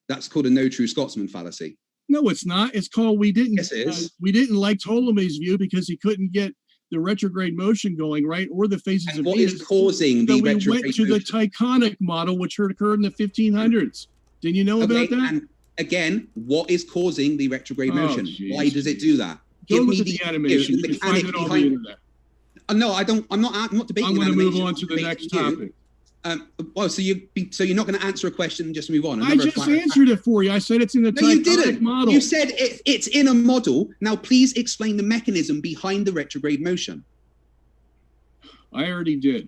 That's called a no true Scotsman fallacy. No, it's not. It's called we didn't. Yes, it is. We didn't like Ptolemy's view because he couldn't get the retrograde motion going right, or the phases of what Venus. Is causing the retrograde motion? We went to the Tychonic model, which occurred in the 1500s. Didn't you know about that? And again, what is causing the retrograde motion? Geez, Why does it do that? Give me the animation. You can find it on the internet. No, I don't. I'm not debating. I'm going to move on to the next topic. So you're not going to answer a question and just move on. I just answered it for you. I said it's in the Tychonic model. You said it's in a model. Now, please explain the mechanism behind the retrograde motion. I already did.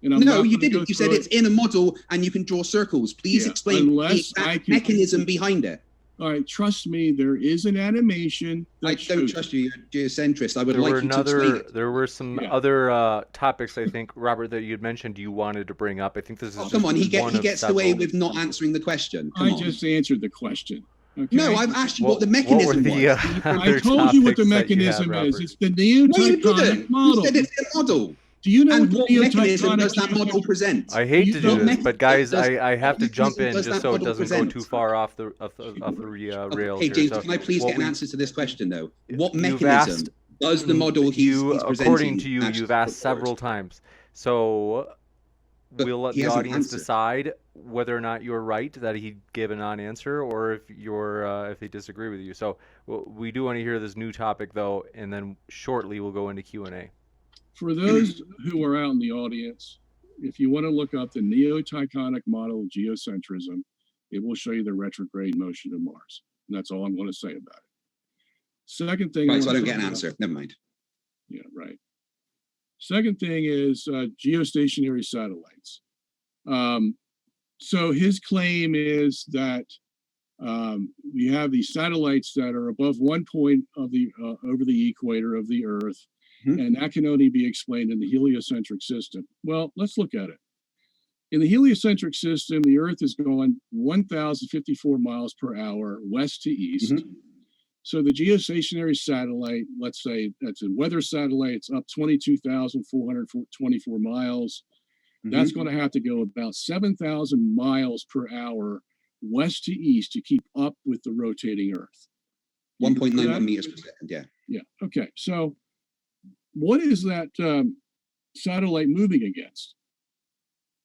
No, you didn't. You said it's in a model and you can draw circles. Please explain the exact mechanism behind it. All right, trust me, there is an animation. I don't trust you, you're a geocentrist. I would like you to explain it. There were some other topics, I think, Robert, that you'd mentioned you wanted to bring up. I think this is come on, he gets away with not answering the question. I just answered the question. Okay? No, I've asked you what the mechanism was. I told you what the mechanism is. It's the neo-Tychonic model. You said it's a model. Do you know what mechanism does that model present? I hate to do this, but guys, I have to jump in just so it doesn't go too far off the rails. Okay, James, can I please get an answer to this question, though? What mechanism does the model he's presenting? According to you, you've asked several times. So we'll let the audience decide whether or not you're right that he gave a non-answer, or if they disagree with you. So we do want to hear this new topic, though, and then shortly we'll go into Q&A. For those who are out in the audience, if you want to look up the neo-Tychonic model of geocentrism, it will show you the retrograde motion of Mars. And that's all I'm going to say about it. Second thing... Right, so I don't get an answer. Never mind. Yeah, right. Second thing is geostationary satellites. So his claim is that we have these satellites that are above one point of the over the equator of the Earth, and that can only be explained in the heliocentric system. Well, let's look at it. In the heliocentric system, the Earth is going 1,054 miles per hour west to east. So the geostationary satellite, let's say that's a weather satellite, it's up 22,424 miles. That's going to have to go about 7,000 miles per hour west to east to keep up with the rotating Earth. 1.91 meters per second, yeah. Yeah, okay. So what is that satellite moving against?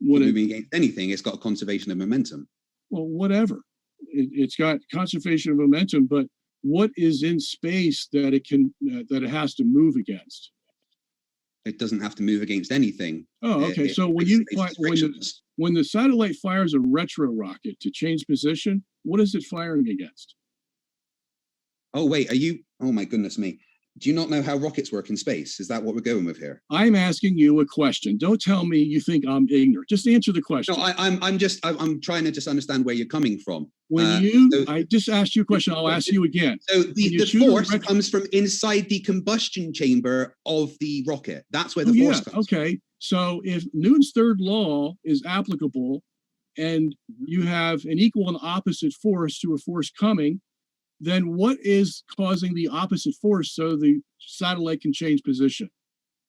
Moving against anything, it's got a conservation of momentum. Well, whatever. It's got conservation of momentum, but what is in space that it has to move against? It doesn't have to move against anything. Oh, okay. So when the satellite fires a retro rocket to change position, what is it firing against? Oh, wait, oh my goodness me. Do you not know how rockets work in space? Is that what we're going with here? I'm asking you a question. Don't tell me you think I'm ignorant. Just answer the question. No, I'm trying to just understand where you're coming from. I just asked you a question. I'll ask you again. So the force comes from inside the combustion chamber of the rocket. That's where the force comes from. Okay. So if Newton's third law is applicable and you have an equal and opposite force to a force coming, then what is causing the opposite force so the satellite can change position?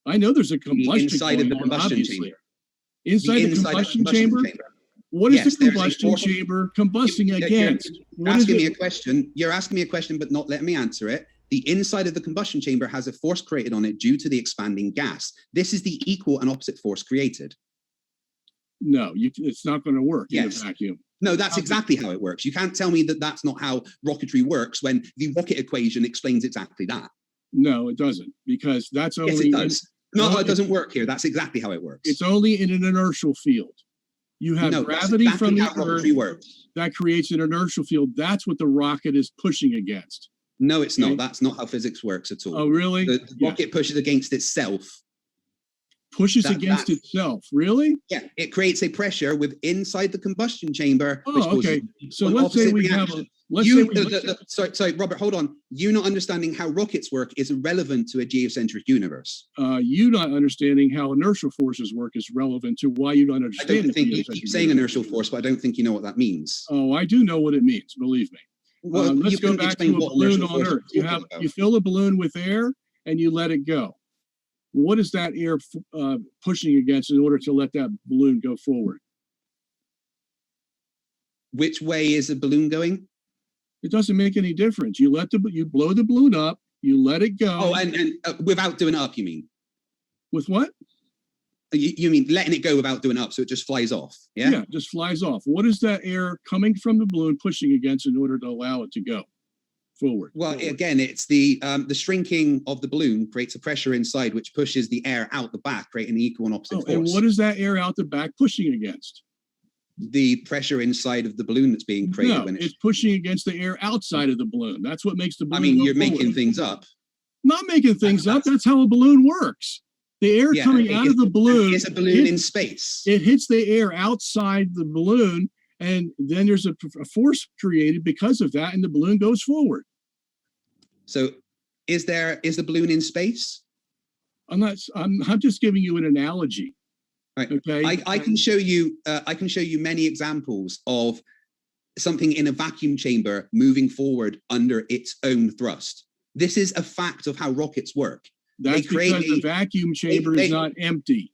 I know there's a combustion inside of the combustion chamber. Inside the combustion chamber? What is the combustion chamber combusting against? You're asking me a question, but not letting me answer it. The inside of the combustion chamber has a force created on it due to the expanding gas. This is the equal and opposite force created. No, it's not going to work in a Yes. vacuum. No, that's exactly how it works. You can't tell me that that's not how rocketry works when the rocket equation explains exactly that. No, it doesn't, because that's only. Yes, it does. No, No, it doesn't work here. That's exactly how it works. It's only in an inertial field. You have No, gravity that's from exactly the how Earth rocketry works. that creates an inertial field. That's what the rocket is pushing against. No, it's Okay. not. That's not how physics works at all. Oh, really? The Yeah. rocket pushes against itself. Pushes that- against that- itself. Really? Yeah, it creates a pressure with inside the combustion chamber. which Oh, causes okay. So an let's say opposite we have reaction. let's You, say we, sorry, Robert, hold on. You not understanding how rockets work is irrelevant to a geocentric universe. you not understanding how inertial forces work is relevant to why you don't I understand. don't think you geocentric keep saying universe. inertial force, but I don't think you know what that means. Oh, I do know what it means. Believe me. Well, Let's you go couldn't back to explain a what balloon inertial on force Earth. you're talking about. You fill a balloon with air and you let it go. What is that air pushing against in order to let that balloon go forward? Which way is the balloon going? It doesn't make any difference. You blow the balloon up, you let it go. Oh, and without doing it up, you mean? With what? You mean letting it go without doing it up, so it just flies off? Yeah. Yeah, just flies off. What is that air coming from the balloon pushing against in order to allow it to go forward? Well, again, it's the shrinking of the balloon creates a pressure inside, which pushes the air out the back, creating an equal and opposite Oh, force. and what is that air out the back pushing against? The pressure inside of the balloon that's being created No, when it's pushing against the air outside of the balloon. That's what makes the balloon. I mean, go you're forward. making things up. Not making things up. That's how a balloon works. The air Yeah, coming out of the balloon. It's a balloon in space. It hits the air outside the balloon, and then there's a force created because of that, and the balloon goes forward. So, is the balloon in space? I'm just giving you an analogy. Right. Okay. I can show you. I can show you many examples of something in a vacuum chamber moving forward under its own thrust. This is a fact of how rockets work. That's because the vacuum chamber is not empty.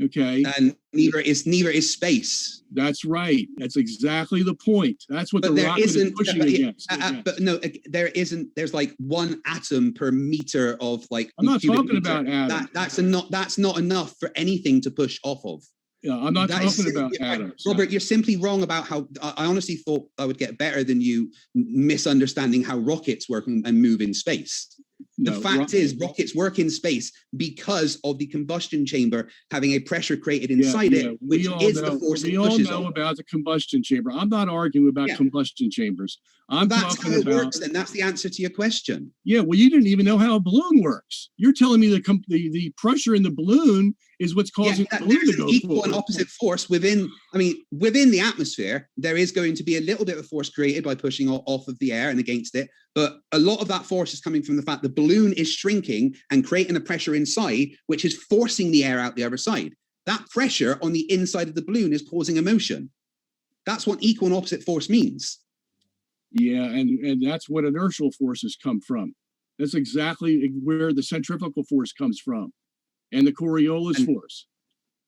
Okay. And neither is space. That's right. That's exactly the point. That's what But the there rocket is isn't. pushing against. But no, there isn't. There's like one atom per meter of like. I'm not cubic talking meter. about atoms. That's not enough for anything to push off of. Yeah, I'm not That is talking about simply- atoms. Robert, you're simply wrong about how. I honestly thought I would get better than you misunderstanding how rockets work and move in space. The No, fact is, rockets work in space because of the combustion chamber having a pressure created inside it, which is the force it we all pushes know on. about the combustion chamber. I'm not arguing about Yeah. combustion chambers. I'm That's how talking it about. works. Then that's the answer to your question. Yeah, well, you didn't even know how a balloon works. You're telling me the pressure in the balloon is what's causing the balloon there's to an go equal and forward. opposite force within. I mean, within the atmosphere, there is going to be a little bit of force created by pushing off of the air and against it. But a lot of that force is coming from the fact the balloon is shrinking and creating a pressure inside, which is forcing the air out the other side. That pressure on the inside of the balloon is causing a motion. That's what equal and opposite force means. Yeah, and that's what inertial forces come from. That's exactly where the centrifugal force comes from, and the Coriolis force.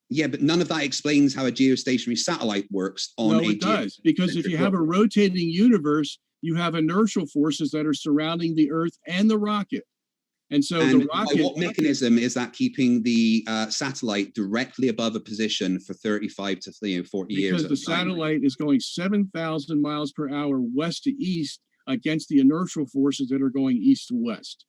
Yeah, but none of that explains how a geostationary satellite works on No, a it does, because if you geocentric have a rocket. rotating universe, you have inertial forces that are surrounding the Earth and the rocket. And so And the by rocket. what mechanism is that keeping the satellite directly above a position for 35 to 40 years? Because at the a time? satellite is going 7,000 miles per hour west to east against the inertial forces that are going east to west.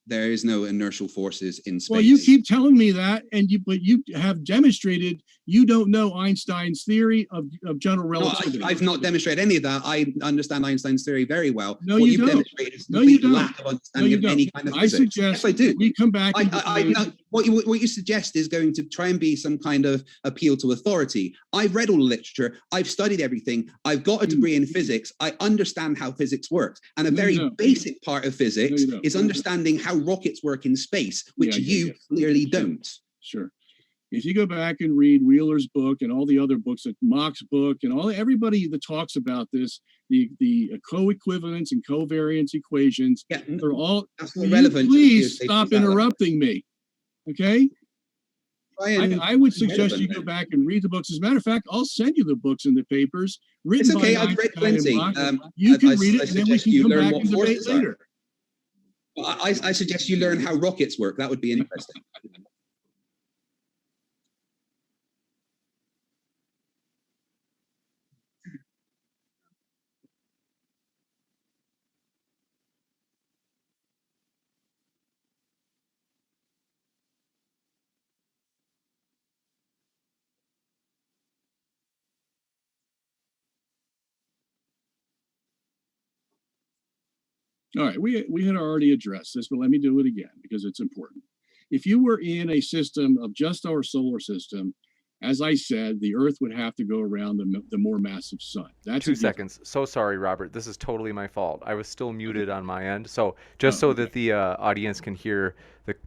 There is no inertial forces in space. Well, you keep telling me that, but you have demonstrated you don't know Einstein's theory of general No, relativity. I've not demonstrated any of that. I understand Einstein's theory very well. No, what you you've don't. demonstrated is No, complete you don't. lack of No, understanding you of don't. any kind of I physics. suggest Yes, I do. we come back. And No, what you suggest is going to try and be some kind of appeal to authority. I've read all the literature. I've studied everything. I've got a degree in physics. I understand how physics works. And a No, you very don't. basic part of physics you don't. is understanding how rockets work in space, which Yeah, you clearly don't. Sure. If you go back and read Wheeler's book and all the other books, like Mach's book and everybody that talks about this, the co-equivalence and covariance equations, Yeah, they're all. that's Will not you relevant. to the please geostationary stop satellite. interrupting me. Okay. Try and- I would suggest you relevant go then. back and read the books. As a matter of fact, I'll send you the books and the papers written It's okay. by I've read Einstein and plenty. Mach. You can read I it, and then we suggest can you come learn back what and debate forces are. later. I suggest you learn how rockets work. That would be interesting. All right, we had already addressed this, but let me do it again because it's important. If you were in a system of just our solar system, as I said, the Earth would have to go around the more massive sun. That's 2 seconds. So sorry, Robert. This is totally my fault. I was still muted on my end. So just so that the audience can hear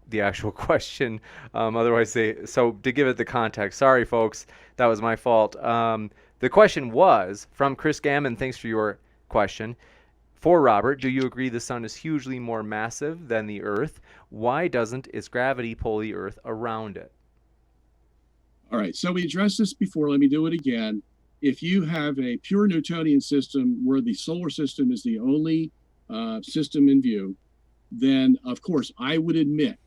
the actual question. Otherwise, so to give it the context. Sorry, folks. That was my fault. The question was from Chris Gammon. Thanks for your question. For Robert, do you agree the sun is hugely more massive than the Earth? Why doesn't its gravity pull the Earth around it? All right, so we addressed this before. Let me do it again. If you have a pure Newtonian system where the solar system is the only system in view, then of course I would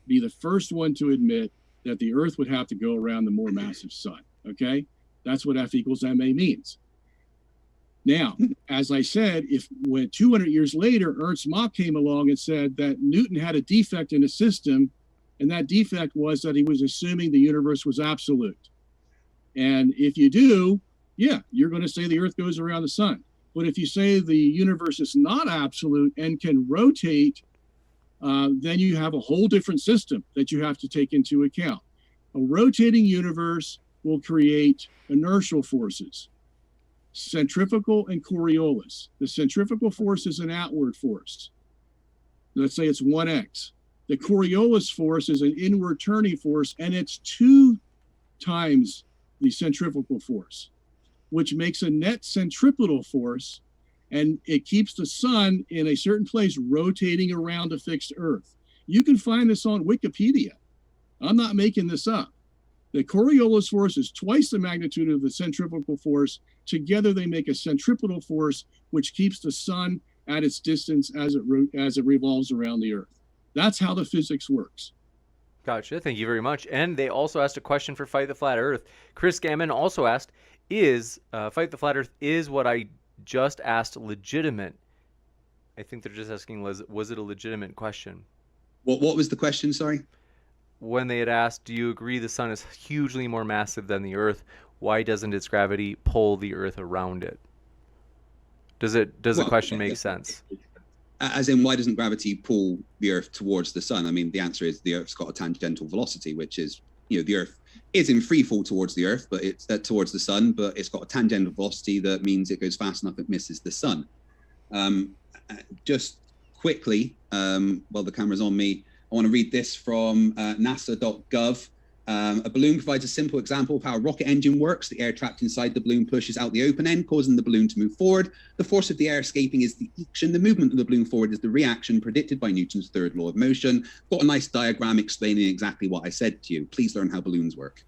be the first one to admit that the Earth would have to go around the more massive sun. Okay, that's what F equals ma means. Now, as I said, when 200 years later, Ernst Mach came along and said that Newton had a defect in the system, and that defect was that he was assuming the universe was absolute. And if you do, yeah, you're going to say the Earth goes around the sun. But if you say the universe is not absolute and can rotate, then you have a whole different system that you have to take into account. A rotating universe will create inertial forces, centrifugal and Coriolis. The centrifugal force is an outward force. Let's say it's 1x. The Coriolis force is an inward turning force, and it's 2 times the centrifugal force, which makes a net centripetal force, and it keeps the sun in a certain place rotating around a fixed Earth. You can find this on Wikipedia. I'm not making this up. The Coriolis force is twice the magnitude of the centrifugal force. Together, they make a centripetal force, which keeps the sun at its distance as it revolves around the Earth. That's how the physics works. Gotcha. Thank you very much. And they also asked a question for Fight the Flat Earth. Chris Gammon also asked, Fight the Flat Earth is what I just asked legitimate? I think they're just asking, was it a legitimate question? What was the question, sorry? When they had asked, do you agree the sun is hugely more massive than the Earth? Why doesn't its gravity pull the Earth around it? Does the question make sense? As in, why doesn't gravity pull the Earth towards the sun? I mean, the answer is the Earth's got a tangential velocity, which is, the Earth is in free fall towards the Earth, but it's towards the sun, but it's got a tangential velocity that means it goes fast enough it misses the sun. Just quickly, while the camera's on me, I want to read this from nasa.gov. A balloon provides a simple example of how a rocket engine works. The air trapped inside the balloon pushes out the open end, causing the balloon to move forward. The force of the air escaping is the action. The movement of the balloon forward is the reaction predicted by Newton's third law of motion. Got a nice diagram explaining exactly what I said to you. Please learn how balloons work.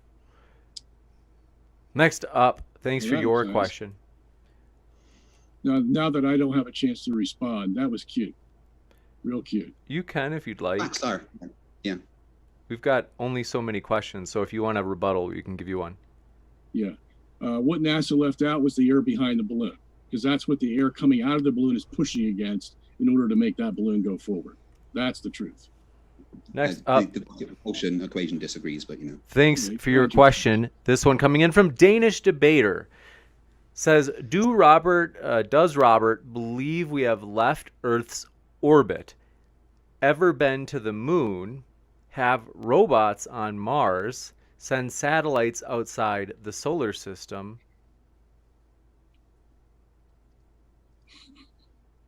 Next up, thanks for your question. Now that I don't have a chance to respond, that was cute. Real cute. You can if you'd like. Star. Yeah. We've got only so many questions, so if you want a rebuttal, we can give you one. Yeah. What NASA left out was the air behind the balloon, because that's what the air coming out of the balloon is pushing against in order to make that balloon go forward. That's the truth. Next up. The propulsion equation disagrees, but Thanks for your question. This one coming in from Danish Debater says, does Robert believe we have left Earth's orbit, ever been to the moon, have robots on Mars, send satellites outside the solar system?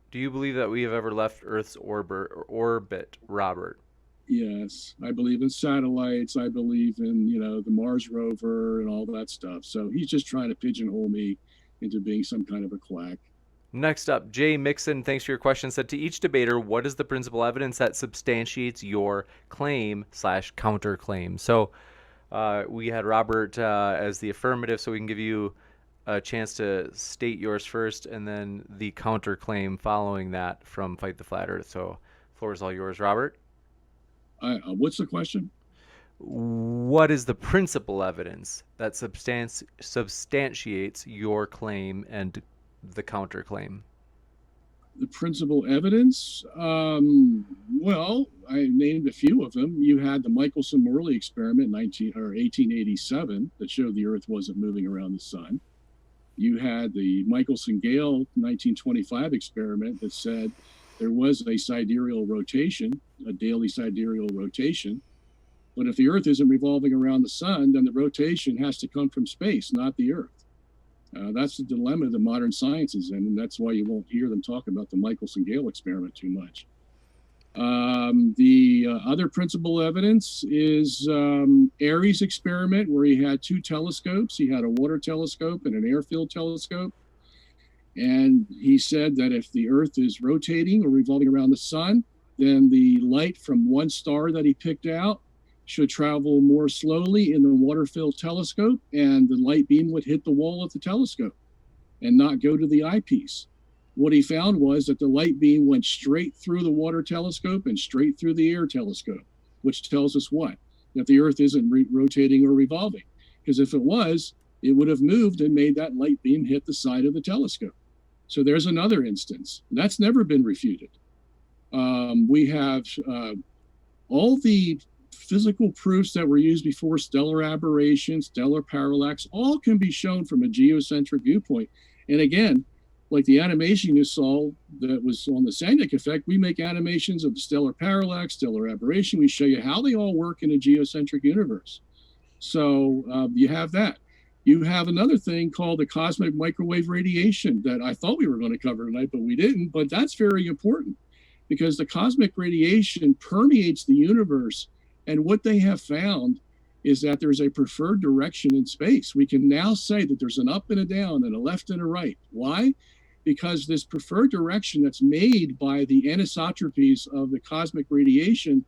Do you believe that we have ever left Earth's orbit, Robert? Yes, I believe in satellites. I believe in, the Mars rover and all that stuff. So he's just trying to pigeonhole me into being some kind of a quack. Next up, Jay Mixon, thanks for your question, said, to each debater, what is the principal evidence that substantiates your claim/counterclaim? So we had Robert as the affirmative, so we can give you a chance to state yours first, and then the counterclaim following that from Fight the Flat Earth. So Floor is all yours, Robert. What's the question? What is the principal evidence that substantiates your claim and the counterclaim? The principal evidence? Well, I named a few of them. You had the Michelson-Morley experiment in 1887 that showed the Earth wasn't moving around the sun. You had the Michelson-Gale 1925 experiment that said there was a sidereal rotation, a daily sidereal rotation. But if the Earth isn't revolving around the sun, then the rotation has to come from space, not the Earth. That's the dilemma of the modern sciences, and that's why you won't hear them talk about the Michelson-Gale experiment too much. The other principal evidence is Airy's experiment, where he had two telescopes. He had a water telescope and an air-filled telescope. And he said that if the Earth is rotating or revolving around the sun, then the light from one star that he picked out should travel more slowly in the water-filled telescope, and the light beam would hit the wall of the telescope and not go to the eyepiece. What he found was that the light beam went straight through the water telescope and straight through the air telescope, which tells us what? That the Earth isn't rotating or revolving. Because if it was, it would have moved and made that light beam hit the side of the telescope. So there's another instance. That's never been refuted. We have all the physical proofs that were used before, stellar aberration, stellar parallax, all can be shown from a geocentric viewpoint. And again, like the animation you saw that was on the Sandic effect, we make animations of the stellar parallax, stellar aberration. We show you how they all work in a geocentric universe. So you have that. You have another thing called the cosmic microwave radiation that I thought we were going to cover tonight, but we didn't. But that's very important because the cosmic radiation permeates the universe. And what they have found is that there's a preferred direction in space. We can now say that there's an up and a down and a left and a right. Why? Because this preferred direction that's made by the anisotropies of the cosmic radiation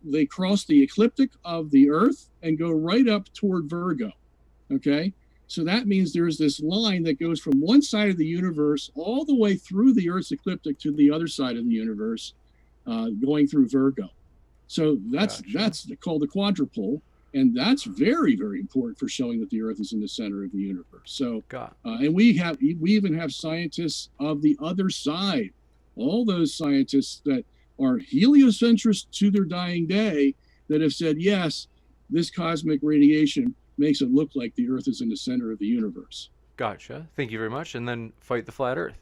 they cross the ecliptic of the Earth and go right up toward Virgo. Okay? So that means there's this line that goes from one side of the universe all the way through the Earth's ecliptic to the other side of the universe, going through Virgo. So that's called the quadrupole, and that's very, very important for showing that the Earth is in the center of the universe. So, and we even have scientists of the other side, all those scientists that are heliocentrists to their dying day, that have said, yes, this cosmic radiation makes it look like the Earth is in the center of the universe. Gotcha. Thank you very much. And then fight the flat Earth.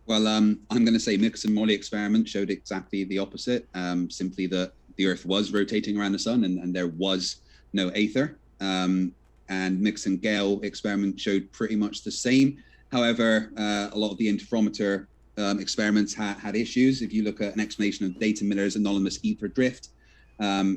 Well, I'm going to say Michelson-Morley experiment showed exactly the opposite. Simply that the Earth was rotating around the sun and there was no aether. And Michelson-Gale experiment showed pretty much the same. However, a lot of the interferometer experiments had issues. If you look at an explanation of Data Miller's anomalous ether drift,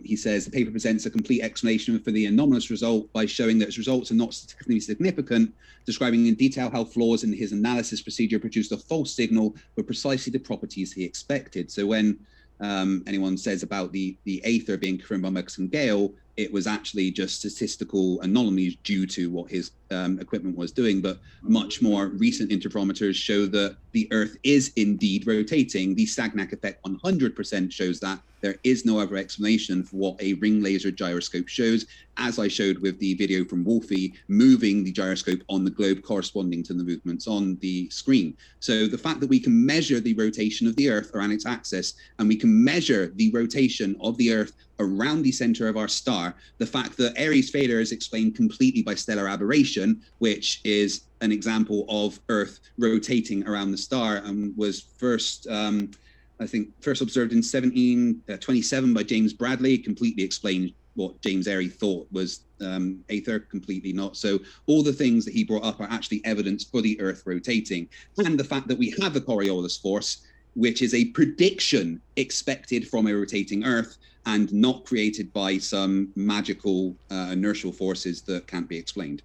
he says the paper presents a complete explanation for the anomalous result by showing that its results are not statistically significant, describing in detail how flaws in his analysis procedure produced a false signal with precisely the properties he expected. So when anyone says about the aether being confirmed by Michelson-Gale, it was actually just statistical anomalies due to what his equipment was doing. But much more recent interferometers show that the Earth is indeed rotating. The Sagnac effect 100% shows that. There is no other explanation for what a ring laser gyroscope shows, as I showed with the video from Wolfie, moving the gyroscope on the globe corresponding to the movements on the screen. So the fact that we can measure the rotation of the Earth around its axis, and we can measure the rotation of the Earth around the center of our star, the fact that Airy's failure is explained completely by stellar aberration, which is an example of Earth rotating around the star and was first observed in 1727 by James Bradley, completely explained what James Airy thought was aether, completely not. So all the things that he brought up are actually evidence for the Earth rotating. And the fact that we have a Coriolis force, which is a prediction expected from a rotating Earth and not created by some magical inertial forces that can't be explained.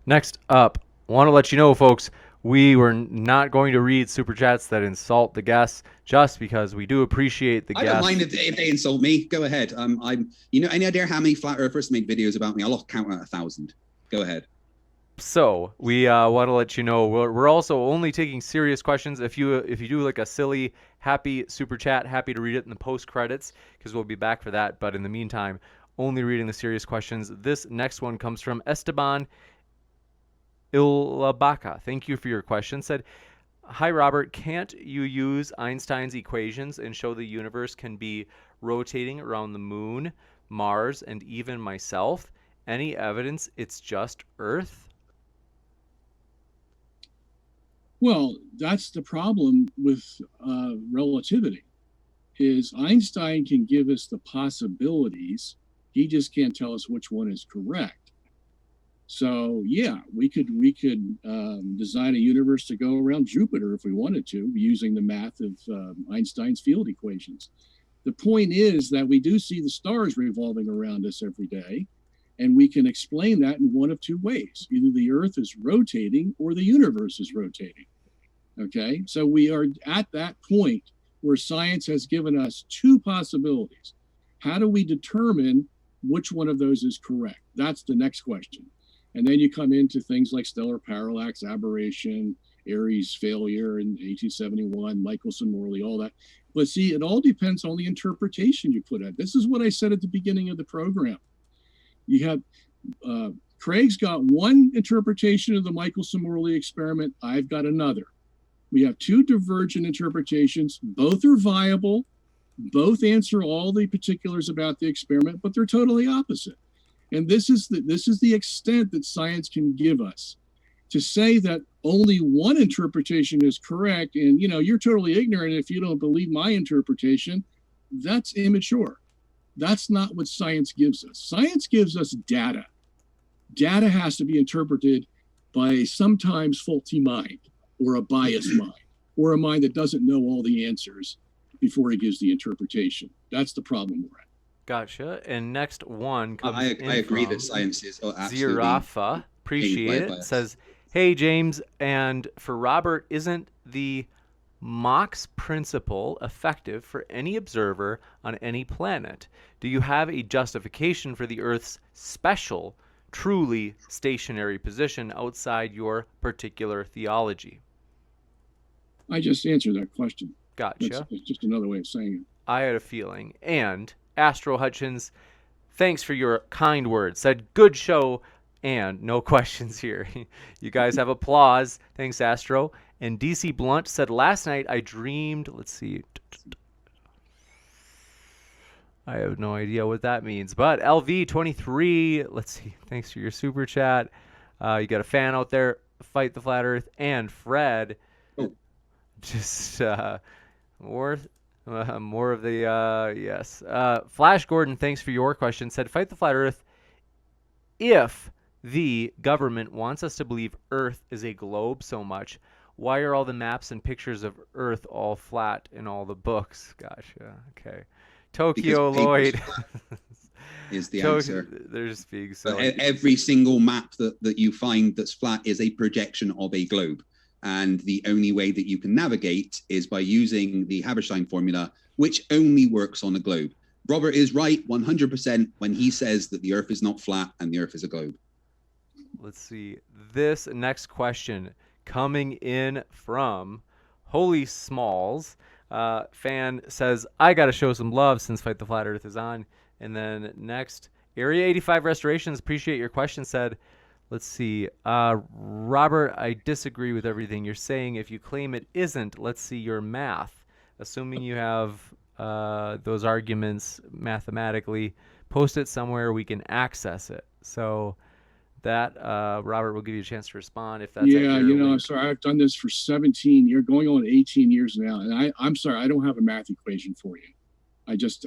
Next up, I want to let you know, folks, we were not going to read super chats that insult the guests, just because we do appreciate the guests. I don't mind if they insult me. Go ahead. Any idea how many flat earthers made videos about me? I'll count at 1,000. Go ahead. So we want to let you know we're also only taking serious questions. If you do like a silly, happy super chat, happy to read it in the post credits because we'll be back for that. But in the meantime, only reading the serious questions. This next one comes from Esteban Ilabaca. Thank you for your question. Said, "Hi Robert, can't you use Einstein's equations and show the universe can be rotating around the moon, Mars, and even myself? Any evidence it's just Earth?" Well, that's the problem with relativity. Is Einstein can give us the possibilities, he just can't tell us which one is correct. So yeah, we could design a universe to go around Jupiter if we wanted to, using the math of Einstein's field equations. The point is that we do see the stars revolving around us every day, and we can explain that in one of two ways. Either the Earth is rotating or the universe is rotating. Okay, so we are at that point where science has given us two possibilities. How do we determine which one of those is correct? That's the next question. And then you come into things like stellar parallax, aberration, Airy's failure in 1871, Michelson-Morley, all that. But see, it all depends on the interpretation you put on. This is what I said at the beginning of the program. You have Craig's got one interpretation of the Michelson-Morley experiment. I've got another. We have two divergent interpretations. Both are viable. Both answer all the particulars about the experiment, but they're totally opposite. And this is the extent that science can give us. To say that only one interpretation is correct, and you're totally ignorant if you don't believe my interpretation, that's immature. That's not what science gives us. Science gives us data. Data has to be interpreted by a sometimes faulty mind, or a biased mind, or a mind that doesn't know all the answers before it gives the interpretation. That's the problem we're at. Gotcha. And next one comes I agree from that science is absolutely Zirafa. Appreciate it. biased. Says, "Hey James, and for Robert, isn't the Mach's principle effective for any observer on any planet? Do you have a justification for the Earth's special, truly stationary position outside your particular theology?" I just answered that question. Gotcha. It's just another way of saying it. I had a feeling. And Astro Hutchins, thanks for your kind words. Said, "Good show," and no questions here. You guys have applause. Thanks, Astro. And DC Blunt said, "Last night I dreamed," let's see. I have no idea what that means. But LV23, let's see. Thanks for your super chat. You got a fan out there, Fight the Flat Earth, and Fred. Oh. Just more of the yes. Flash Gordon, thanks for your question. Said, "Fight the Flat Earth. If the government wants us to believe Earth is a globe so much, why are all the maps and pictures of Earth all flat in all the books?" Gotcha. Okay. Tokyo Because Lloyd is the answer. They're just being But so. every single map that you find that's flat is a projection of a globe. And the only way that you can navigate is by using the Haberstein formula, which only works on a globe. Robert is right 100% when he says that the Earth is not flat and the Earth is a globe. Let's see. This next question coming in from Holy Smalls. Fan says, "I got to show some love since Fight the Flat Earth is on." And then next, Area 85 Restorations, appreciate your question, said, let's see. "Robert, I disagree with everything you're saying. If you claim it isn't, let's see your math. Assuming you have those arguments mathematically, post it somewhere we can access it." So that, Robert, will give you a chance to respond if that's Yeah, link. I'm sorry. I've done this for 17 years, going on 18 years now. And I'm sorry, I don't have a math equation for you. I just,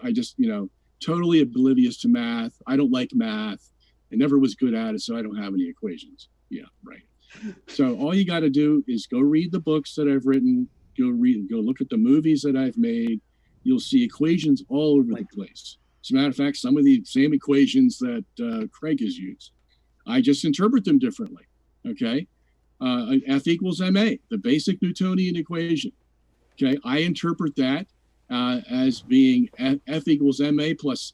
totally oblivious to math. I don't like math. I never was good at it, so I don't have any equations. Yeah, right. So all you got to do is go read the books that I've written, go look at the movies that I've made. You'll see equations all over the place. As a matter of fact, some of the same equations that Craig has used. I just interpret them differently. Okay. F equals ma, the basic Newtonian equation. Okay. I interpret that as being F equals ma plus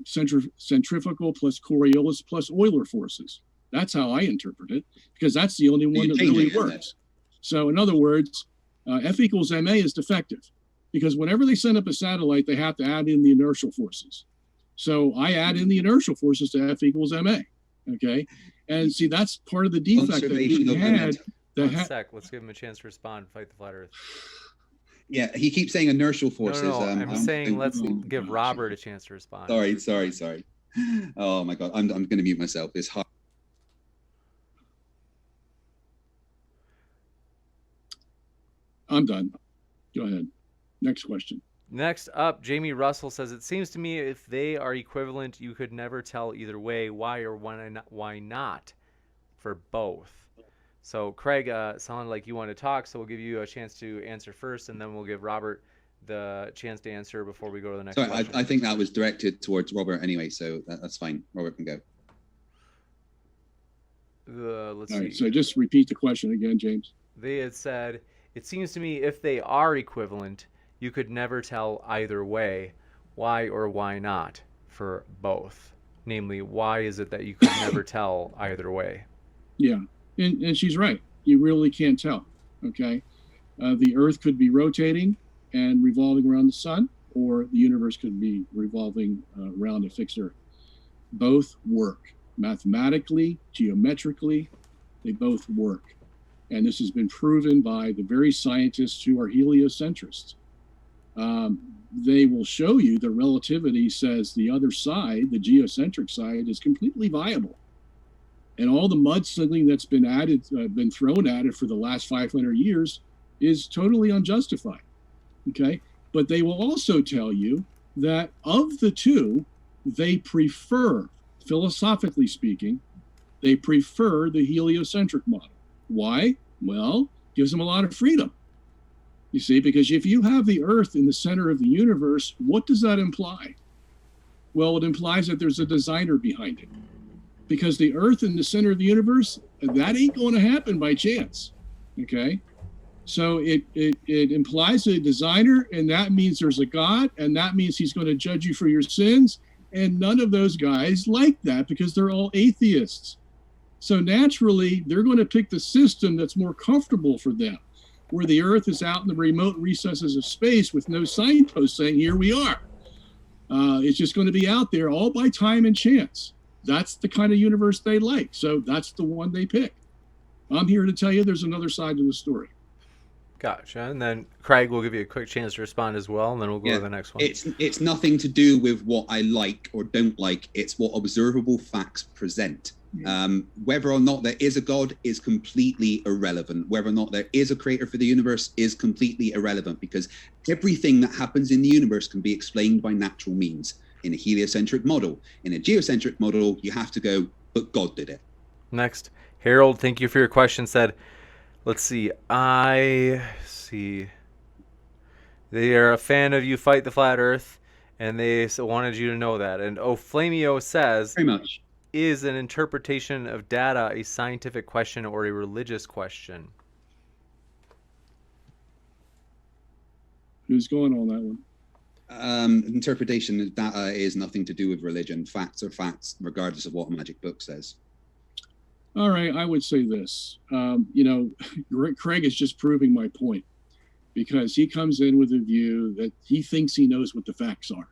centrifugal plus Coriolis plus Euler forces. That's how I interpret it, because that's the only one that really works. So in other words, F equals ma is defective, because whenever they send up a satellite, they have to add in the inertial forces. So I add in the inertial forces to F equals ma. Okay, and see, that's part of the defect that we had. One sec, let's give him a chance to respond. Fight the flat Earth. Yeah, he keeps saying inertial forces. No, I'm saying let's give Robert a chance to respond. Sorry. Oh my God, I'm going to mute myself. It's hard. I'm done. Go ahead. Next question. Next up, Jamie Russell says, it seems to me if they are equivalent, you could never tell either way. Why or why not for both? So Craig, sounded like you want to talk, so we'll give you a chance to answer first, and then we'll give Robert the chance to answer before we go to the next question. I think that was directed towards Robert anyway, so that's fine. Robert can go. Let's All see. right, so just repeat the question again, James. They had said, it seems to me if they are equivalent, you could never tell either way. Why or why not for both? Namely, why is it that you could never tell either way? Yeah, and she's right. You really can't tell, okay? The Earth could be rotating and revolving around the sun, or the universe could be revolving around a fixed Earth. Both work. Mathematically, geometrically, they both work. And this has been proven by the very scientists who are heliocentrists. They will show you that relativity says the other side, the geocentric side, is completely viable. And all the mudslinging that's been added, been thrown at it for the last 500 years is totally unjustified. Okay. But they will also tell you that of the two, they prefer, philosophically speaking, they prefer the heliocentric model. Why? Well, gives them a lot of freedom. You see, because if you have the Earth in the center of the universe, what does that imply? Well, it implies that there's a designer behind it. Because the Earth in the center of the universe, that ain't going to happen by chance. Okay? So it implies a designer, and that means there's a God, and that means he's going to judge you for your sins. And none of those guys like that because they're all atheists. So naturally, they're going to pick the system that's more comfortable for them, where the Earth is out in the remote recesses of space with no signpost saying, here we are. It's just going to be out there all by time and chance. That's the kind of universe they like. So that's the one they pick. I'm here to tell you there's another side to the story. Gotcha. And then Craig will give you a quick chance to respond as well, and then we'll go to the next one. It's nothing to do with what I like or don't like. It's what observable facts present. Whether or not there is a God is completely irrelevant. Whether or not there is a creator for the universe is completely irrelevant, because everything that happens in the universe can be explained by natural means. In a heliocentric model, in a geocentric model, you have to go, but God did it. Next, Harold, thank you for your question. Said, let's see. They are a fan of you fight the flat Earth, and they wanted you to know that. And Oflamio says, very much. Is an interpretation of data a scientific question or a religious question? Who's going on that one? Interpretation of data is nothing to do with religion. Facts are facts, regardless of what a magic book says. All right, I would say this. Craig is just proving my point, because he comes in with a view that he thinks he knows what the facts are.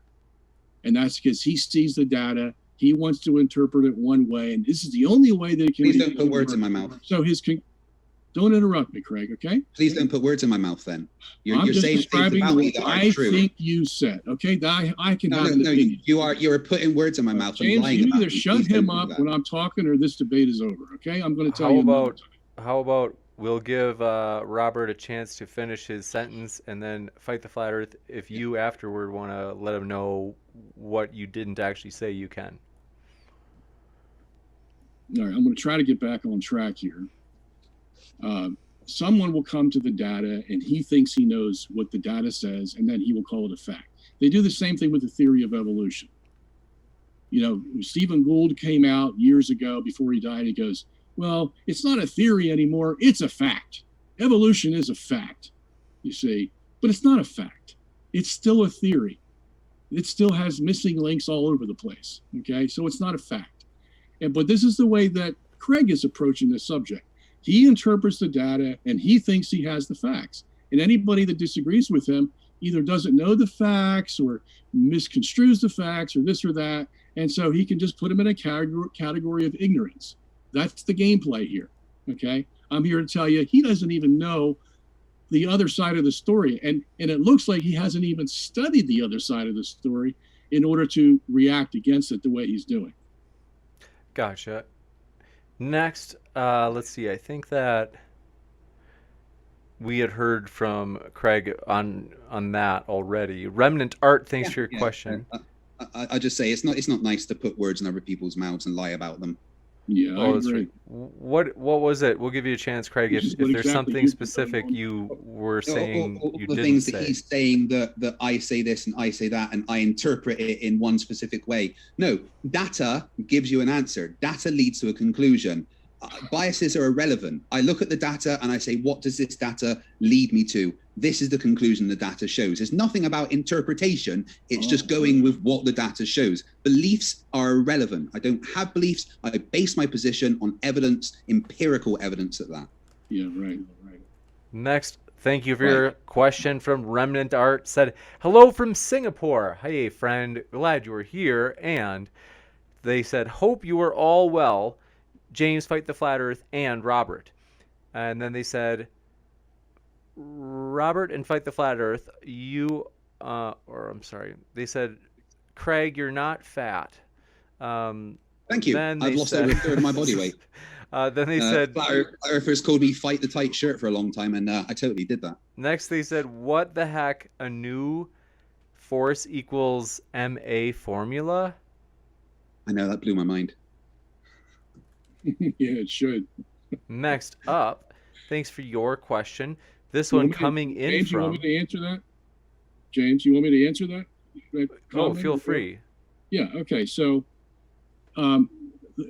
And that's because he sees the data. He wants to interpret it one way, and this is the only way that it can. Please don't put words in my mouth. So don't interrupt me, Craig, okay? Please don't put words in my mouth then. I'm just saying describing about what I think you said, okay? I can have an opinion. You're putting words in my mouth. James, and lying you about either me. shut Please him don't do up that. when I'm talking, or this debate is over, okay? I'm going to tell How you. How about we'll give Robert a chance to finish his sentence, and then fight the flat Earth. If you afterward want to let him know what you didn't actually say, you can. All right, I'm going to try to get back on track here. Someone will come to the data, and he thinks he knows what the data says, and then he will call it a fact. They do the same thing with the theory of evolution. You know, Stephen Gould came out years ago before he died. He goes, well, it's not a theory anymore. It's a fact. Evolution is a fact, you see, but it's not a fact. It's still a theory. It still has missing links all over the place. Okay, so it's not a fact. But this is the way that Craig is approaching the subject. He interprets the data and he thinks he has the facts. And anybody that disagrees with him either doesn't know the facts or misconstrues the facts or this or that. And so he can just put them in a category of ignorance. That's the gameplay here. Okay. I'm here to tell you, he doesn't even know the other side of the story. And it looks like he hasn't even studied the other side of the story in order to react against it the way he's doing. Gotcha. Next, let's see. I think that we had heard from Craig on that already. Remnant Art, thanks for your question. I just say it's not nice to put words in other people's mouths and lie about them. Yeah, I that's agree. right. What was it? We'll give you a chance, Craig, if there's exactly something you- specific you were saying all you the didn't things say. that he's saying that I say this and I say that and I interpret it in one specific way. No, data gives you an answer. Data leads to a conclusion. Biases are irrelevant. I look at the data and I say, what does this data lead me to? This is the conclusion the data shows. It's nothing about interpretation. It's just going with what the data shows. Beliefs are irrelevant. I don't have beliefs. I base my position on evidence, empirical evidence at that. Yeah, right. Next, thank you for your question from Remnant Art. Said, hello from Singapore. Hey, friend. Glad you were here. And they said, hope you are all well. James, Fight the Flat Earth, and Robert. And then they said, Robert and Fight the Flat Earth, they said, Craig, you're not fat. Thank you. Then I've lost over a third of my body weight. Then they said, Flat Earthers called me fight the tight shirt for a long time, and I totally did that. next they said, what the heck, a new force equals MA formula? I know, that blew my mind. Yeah, it should. Next up, thanks for your question. This You one want me to- coming in James, you from... want me to answer that? James, you want me to answer that? Oh, feel free. Yeah, okay. So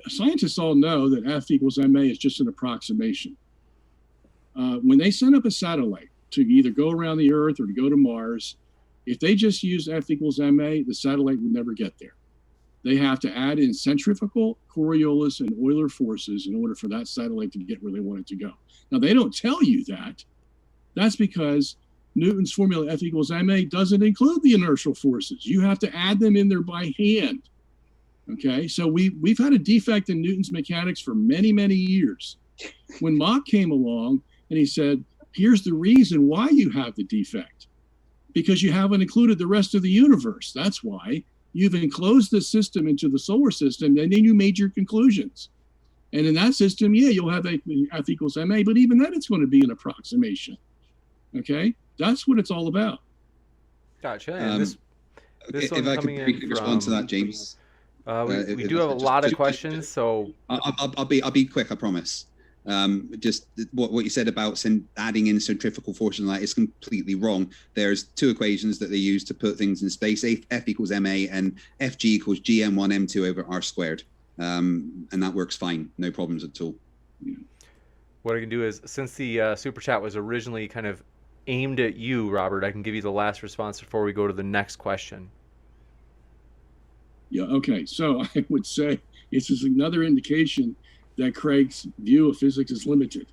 scientists all know that F equals MA is just an approximation. When they send up a satellite to either go around the Earth or to go to Mars, if they just use F equals MA, the satellite would never get there. They have to add in centrifugal, Coriolis, and Euler forces in order for that satellite to get where they want it to go. Now, they don't tell you that. That's because Newton's formula F equals ma doesn't include the inertial forces. You have to add them in there by hand. Okay, so we've had a defect in Newton's mechanics for many, many years. When Mach came along and he said, here's the reason why you have the defect. Because you haven't included the rest of the universe. That's why. You've enclosed the system into the solar system, and then you made your conclusions. And in that system, yeah, you'll have F equals ma, but even then it's going to be an approximation. Okay, that's what it's all about. Gotcha. And this If one I coming could in respond to from- that, James. We do have a lot of questions, so I'll be quick, I promise. Just what you said about adding in centrifugal force and that is completely wrong. There's two equations that they use to put things in space: F equals ma and Fg equals gm1 m2 over r squared, and that works fine, no problems at all. what I can do is, since the super chat was originally kind of aimed at you, Robert, I can give you the last response before we go to the next question. Yeah, okay. So I would say it's just another indication that Craig's view of physics is limited.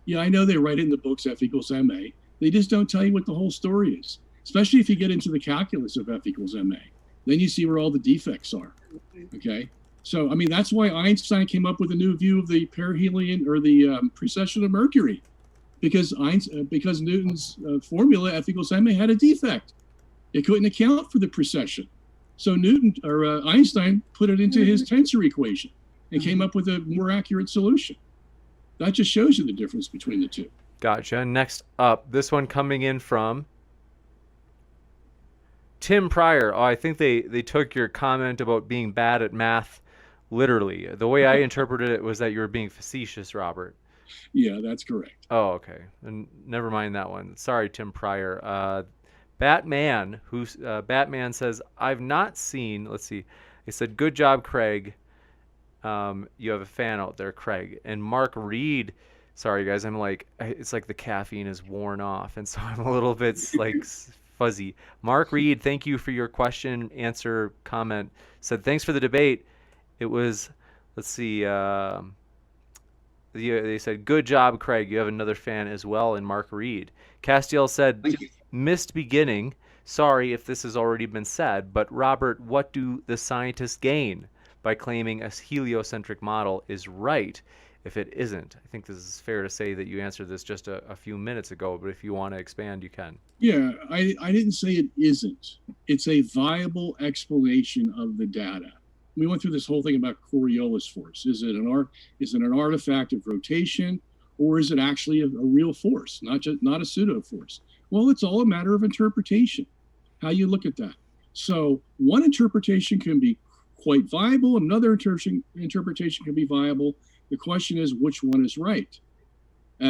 Yeah, I know they write it in the books F equals ma. They just don't tell you what the whole story is, especially if you get into the calculus of F equals ma. Then you see where all the defects are. Okay. So, I mean, that's why Einstein came up with a new view of the perihelion or the precession of Mercury, because Newton's formula F equals ma had a defect. It couldn't account for the precession. So Einstein put it into his tensor equation and came up with a more accurate solution. That just shows you the difference between the two. Gotcha. Next up, this one coming in from Tim Pryor. Oh, I think they took your comment about being bad at math literally. The way I interpreted it was that you were being facetious, Robert. Yeah, that's correct. Oh, okay. And never mind that one. Sorry, Tim Pryor. Batman says, I've not seen, let's see. He said, good job, Craig. You have a fan out there, Craig. And Mark Reed, sorry guys, it's like the caffeine is worn off, and so I'm a little bit like fuzzy. Mark Reed, thank you for your question, answer, comment. Said, thanks for the debate. It was, let's see, They said, good job, Craig. You have another fan as well in Mark Reed. Castiel said, Thank you. missed beginning. Sorry if this has already been said, but Robert, what do the scientists gain by claiming a heliocentric model is right if it isn't? I think this is fair to say that you answered this just a few minutes ago, but if you want to expand, you can. Yeah, I didn't say it isn't. It's a viable explanation of the data. We went through this whole thing about Coriolis force. Is it an artifact of rotation, or is it actually a real force, not a pseudo force? Well, it's all a matter of interpretation, how you look at that. So one interpretation can be quite viable, another interpretation can be viable. The question is, which one is right?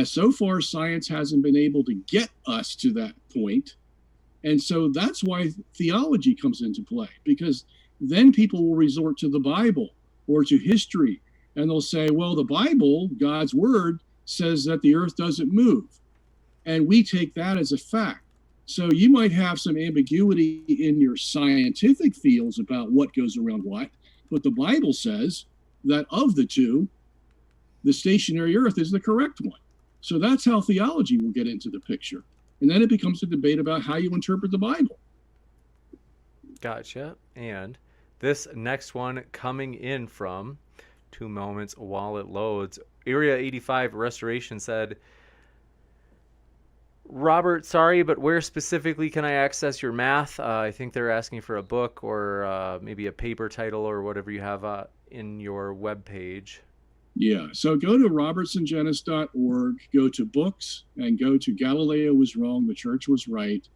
So far, science hasn't been able to get us to that point. And so that's why theology comes into play, because then people will resort to the Bible or to history, and they'll say, well, the Bible, God's word, says that the earth doesn't move. And we take that as a fact. So you might have some ambiguity in your scientific fields about what goes around what, but the Bible says that of the two, the stationary earth is the correct one. So that's how theology will get into the picture. And then it becomes a debate about how you interpret the Bible. Gotcha. And this next one coming in from 2 moments while it loads. Area 85 Restoration said, Robert, sorry, but where specifically can I access your math? I think they're asking for a book or maybe a paper title or whatever you have in your webpage. Yeah, so go to robertsongenis.org, go to books, and go to Galileo Was Wrong, the Church Was Right.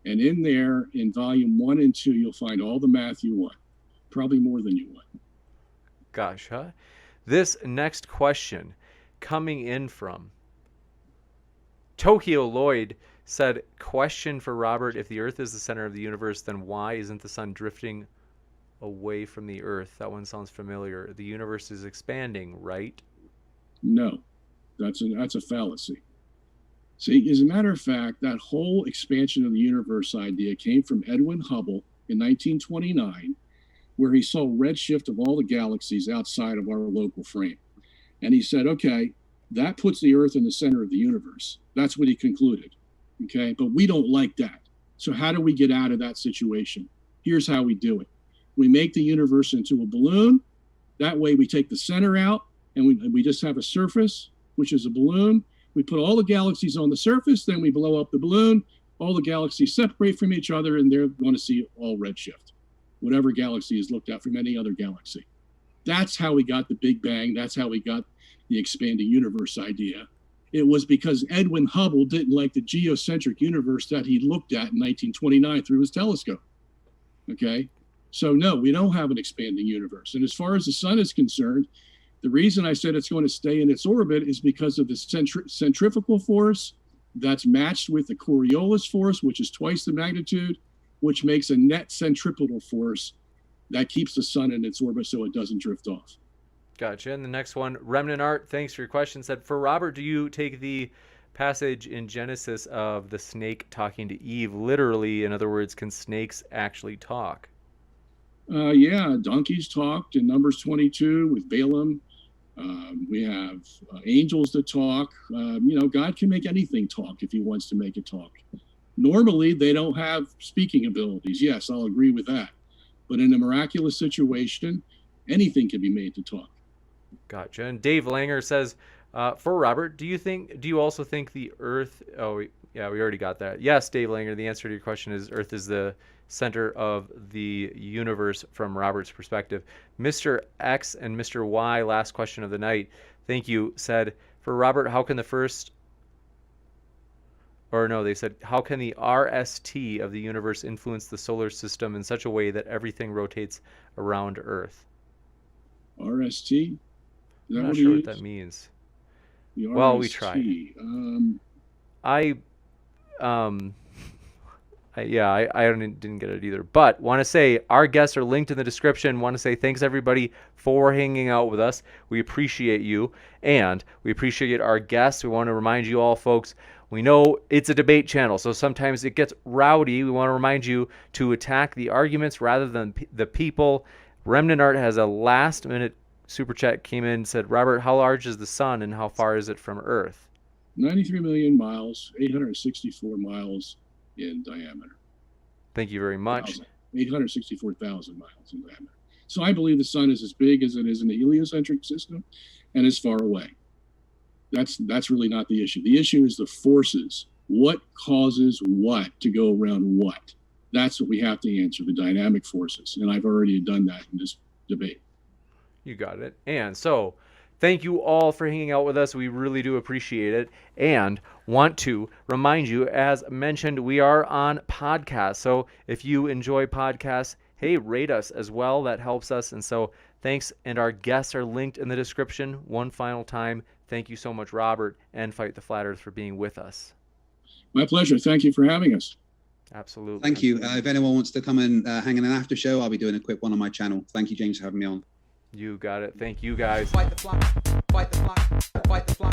And in there, in volume 1 and 2, you'll find all the math you want. Probably more than you want. Gosh, huh? This next question coming in from Tokyo Lloyd said, question for Robert, if the Earth is the center of the universe, then why isn't the sun drifting away from the Earth? That one sounds familiar. The universe is expanding, right? No, that's a fallacy. See, as a matter of fact, that whole expansion of the universe idea came from Edwin Hubble in 1929, where he saw redshift of all the galaxies outside of our local frame. And he said, okay, that puts the Earth in the center of the universe. That's what he concluded. Okay, but we don't like that. So how do we get out of that situation? Here's how we do it. We make the universe into a balloon. That way we take the center out and we just have a surface, which is a balloon. We put all the galaxies on the surface, then we blow up the balloon. All the galaxies separate from each other and they're going to see all redshift, whatever galaxy is looked at from any other galaxy. That's how we got the Big Bang. That's how we got the expanding universe idea. It was because Edwin Hubble didn't like the geocentric universe that he looked at in 1929 through his telescope. Okay? So no, we don't have an expanding universe. And as far as the sun is concerned, the reason I said it's going to stay in its orbit is because of the centrifugal force that's matched with the Coriolis force, which is twice the magnitude, which makes a net centripetal force that keeps the sun in its orbit so it doesn't drift off. Gotcha. And the next one, Remnant Art, thanks for your question, said, for Robert, do you take the passage in Genesis of the snake talking to Eve literally? In other words, can snakes actually talk? Yeah, donkeys talked in Numbers 22 with Balaam. We have angels that talk. God can make anything talk if he wants to make it talk. Normally, they don't have speaking abilities. Yes, I'll agree with that. But in a miraculous situation, anything can be made to talk. Gotcha. And Dave Langer says, for Robert, do you also think the Earth? Oh, yeah, we already got that. Yes, Dave Langer. The answer to your question is Earth is the center of the universe from Robert's perspective. Mr. X and Mr. Y, last question of the night. Thank you. Said, for Robert, how can the RST of the universe influence the solar system in such a way that everything rotates around Earth? RST? I'm not sure what that means. Well, we tried. I didn't get it either. But want to say our guests are linked in the description. Want to say thanks everybody for hanging out with us. We appreciate you, and we appreciate our guests. We want to remind you all, folks, we know it's a debate channel, so sometimes it gets rowdy. We want to remind you to attack the arguments rather than the people. Remnant Art has a last-minute super chat came in and said, Robert, how large is the sun and how far is it from Earth? 93 million miles, 864 miles in diameter. Thank you very much. 864,000 miles in diameter. So I believe the sun is as big as it is in the heliocentric system and as far away. That's really not the issue. The issue is the forces. What causes what to go around what? That's what we have to answer, the dynamic forces. And I've already done that in this debate. You got it. And so thank you all for hanging out with us. We really do appreciate it. And want to remind you, as mentioned, we are on podcasts. So if you enjoy podcasts, hey, rate us as well. That helps us. And so thanks. And our guests are linked in the description. One final time, thank you so much, Robert and Fight the Flat Earth, for being with us. My pleasure. Thank you for having us. Absolutely. Thank you. If anyone wants to come and hang in an after show, I'll be doing a quick one on my channel. Thank you, James, for having me on. You got it. Thank you, guys. Fight the fly, fight the fly, fight the fly.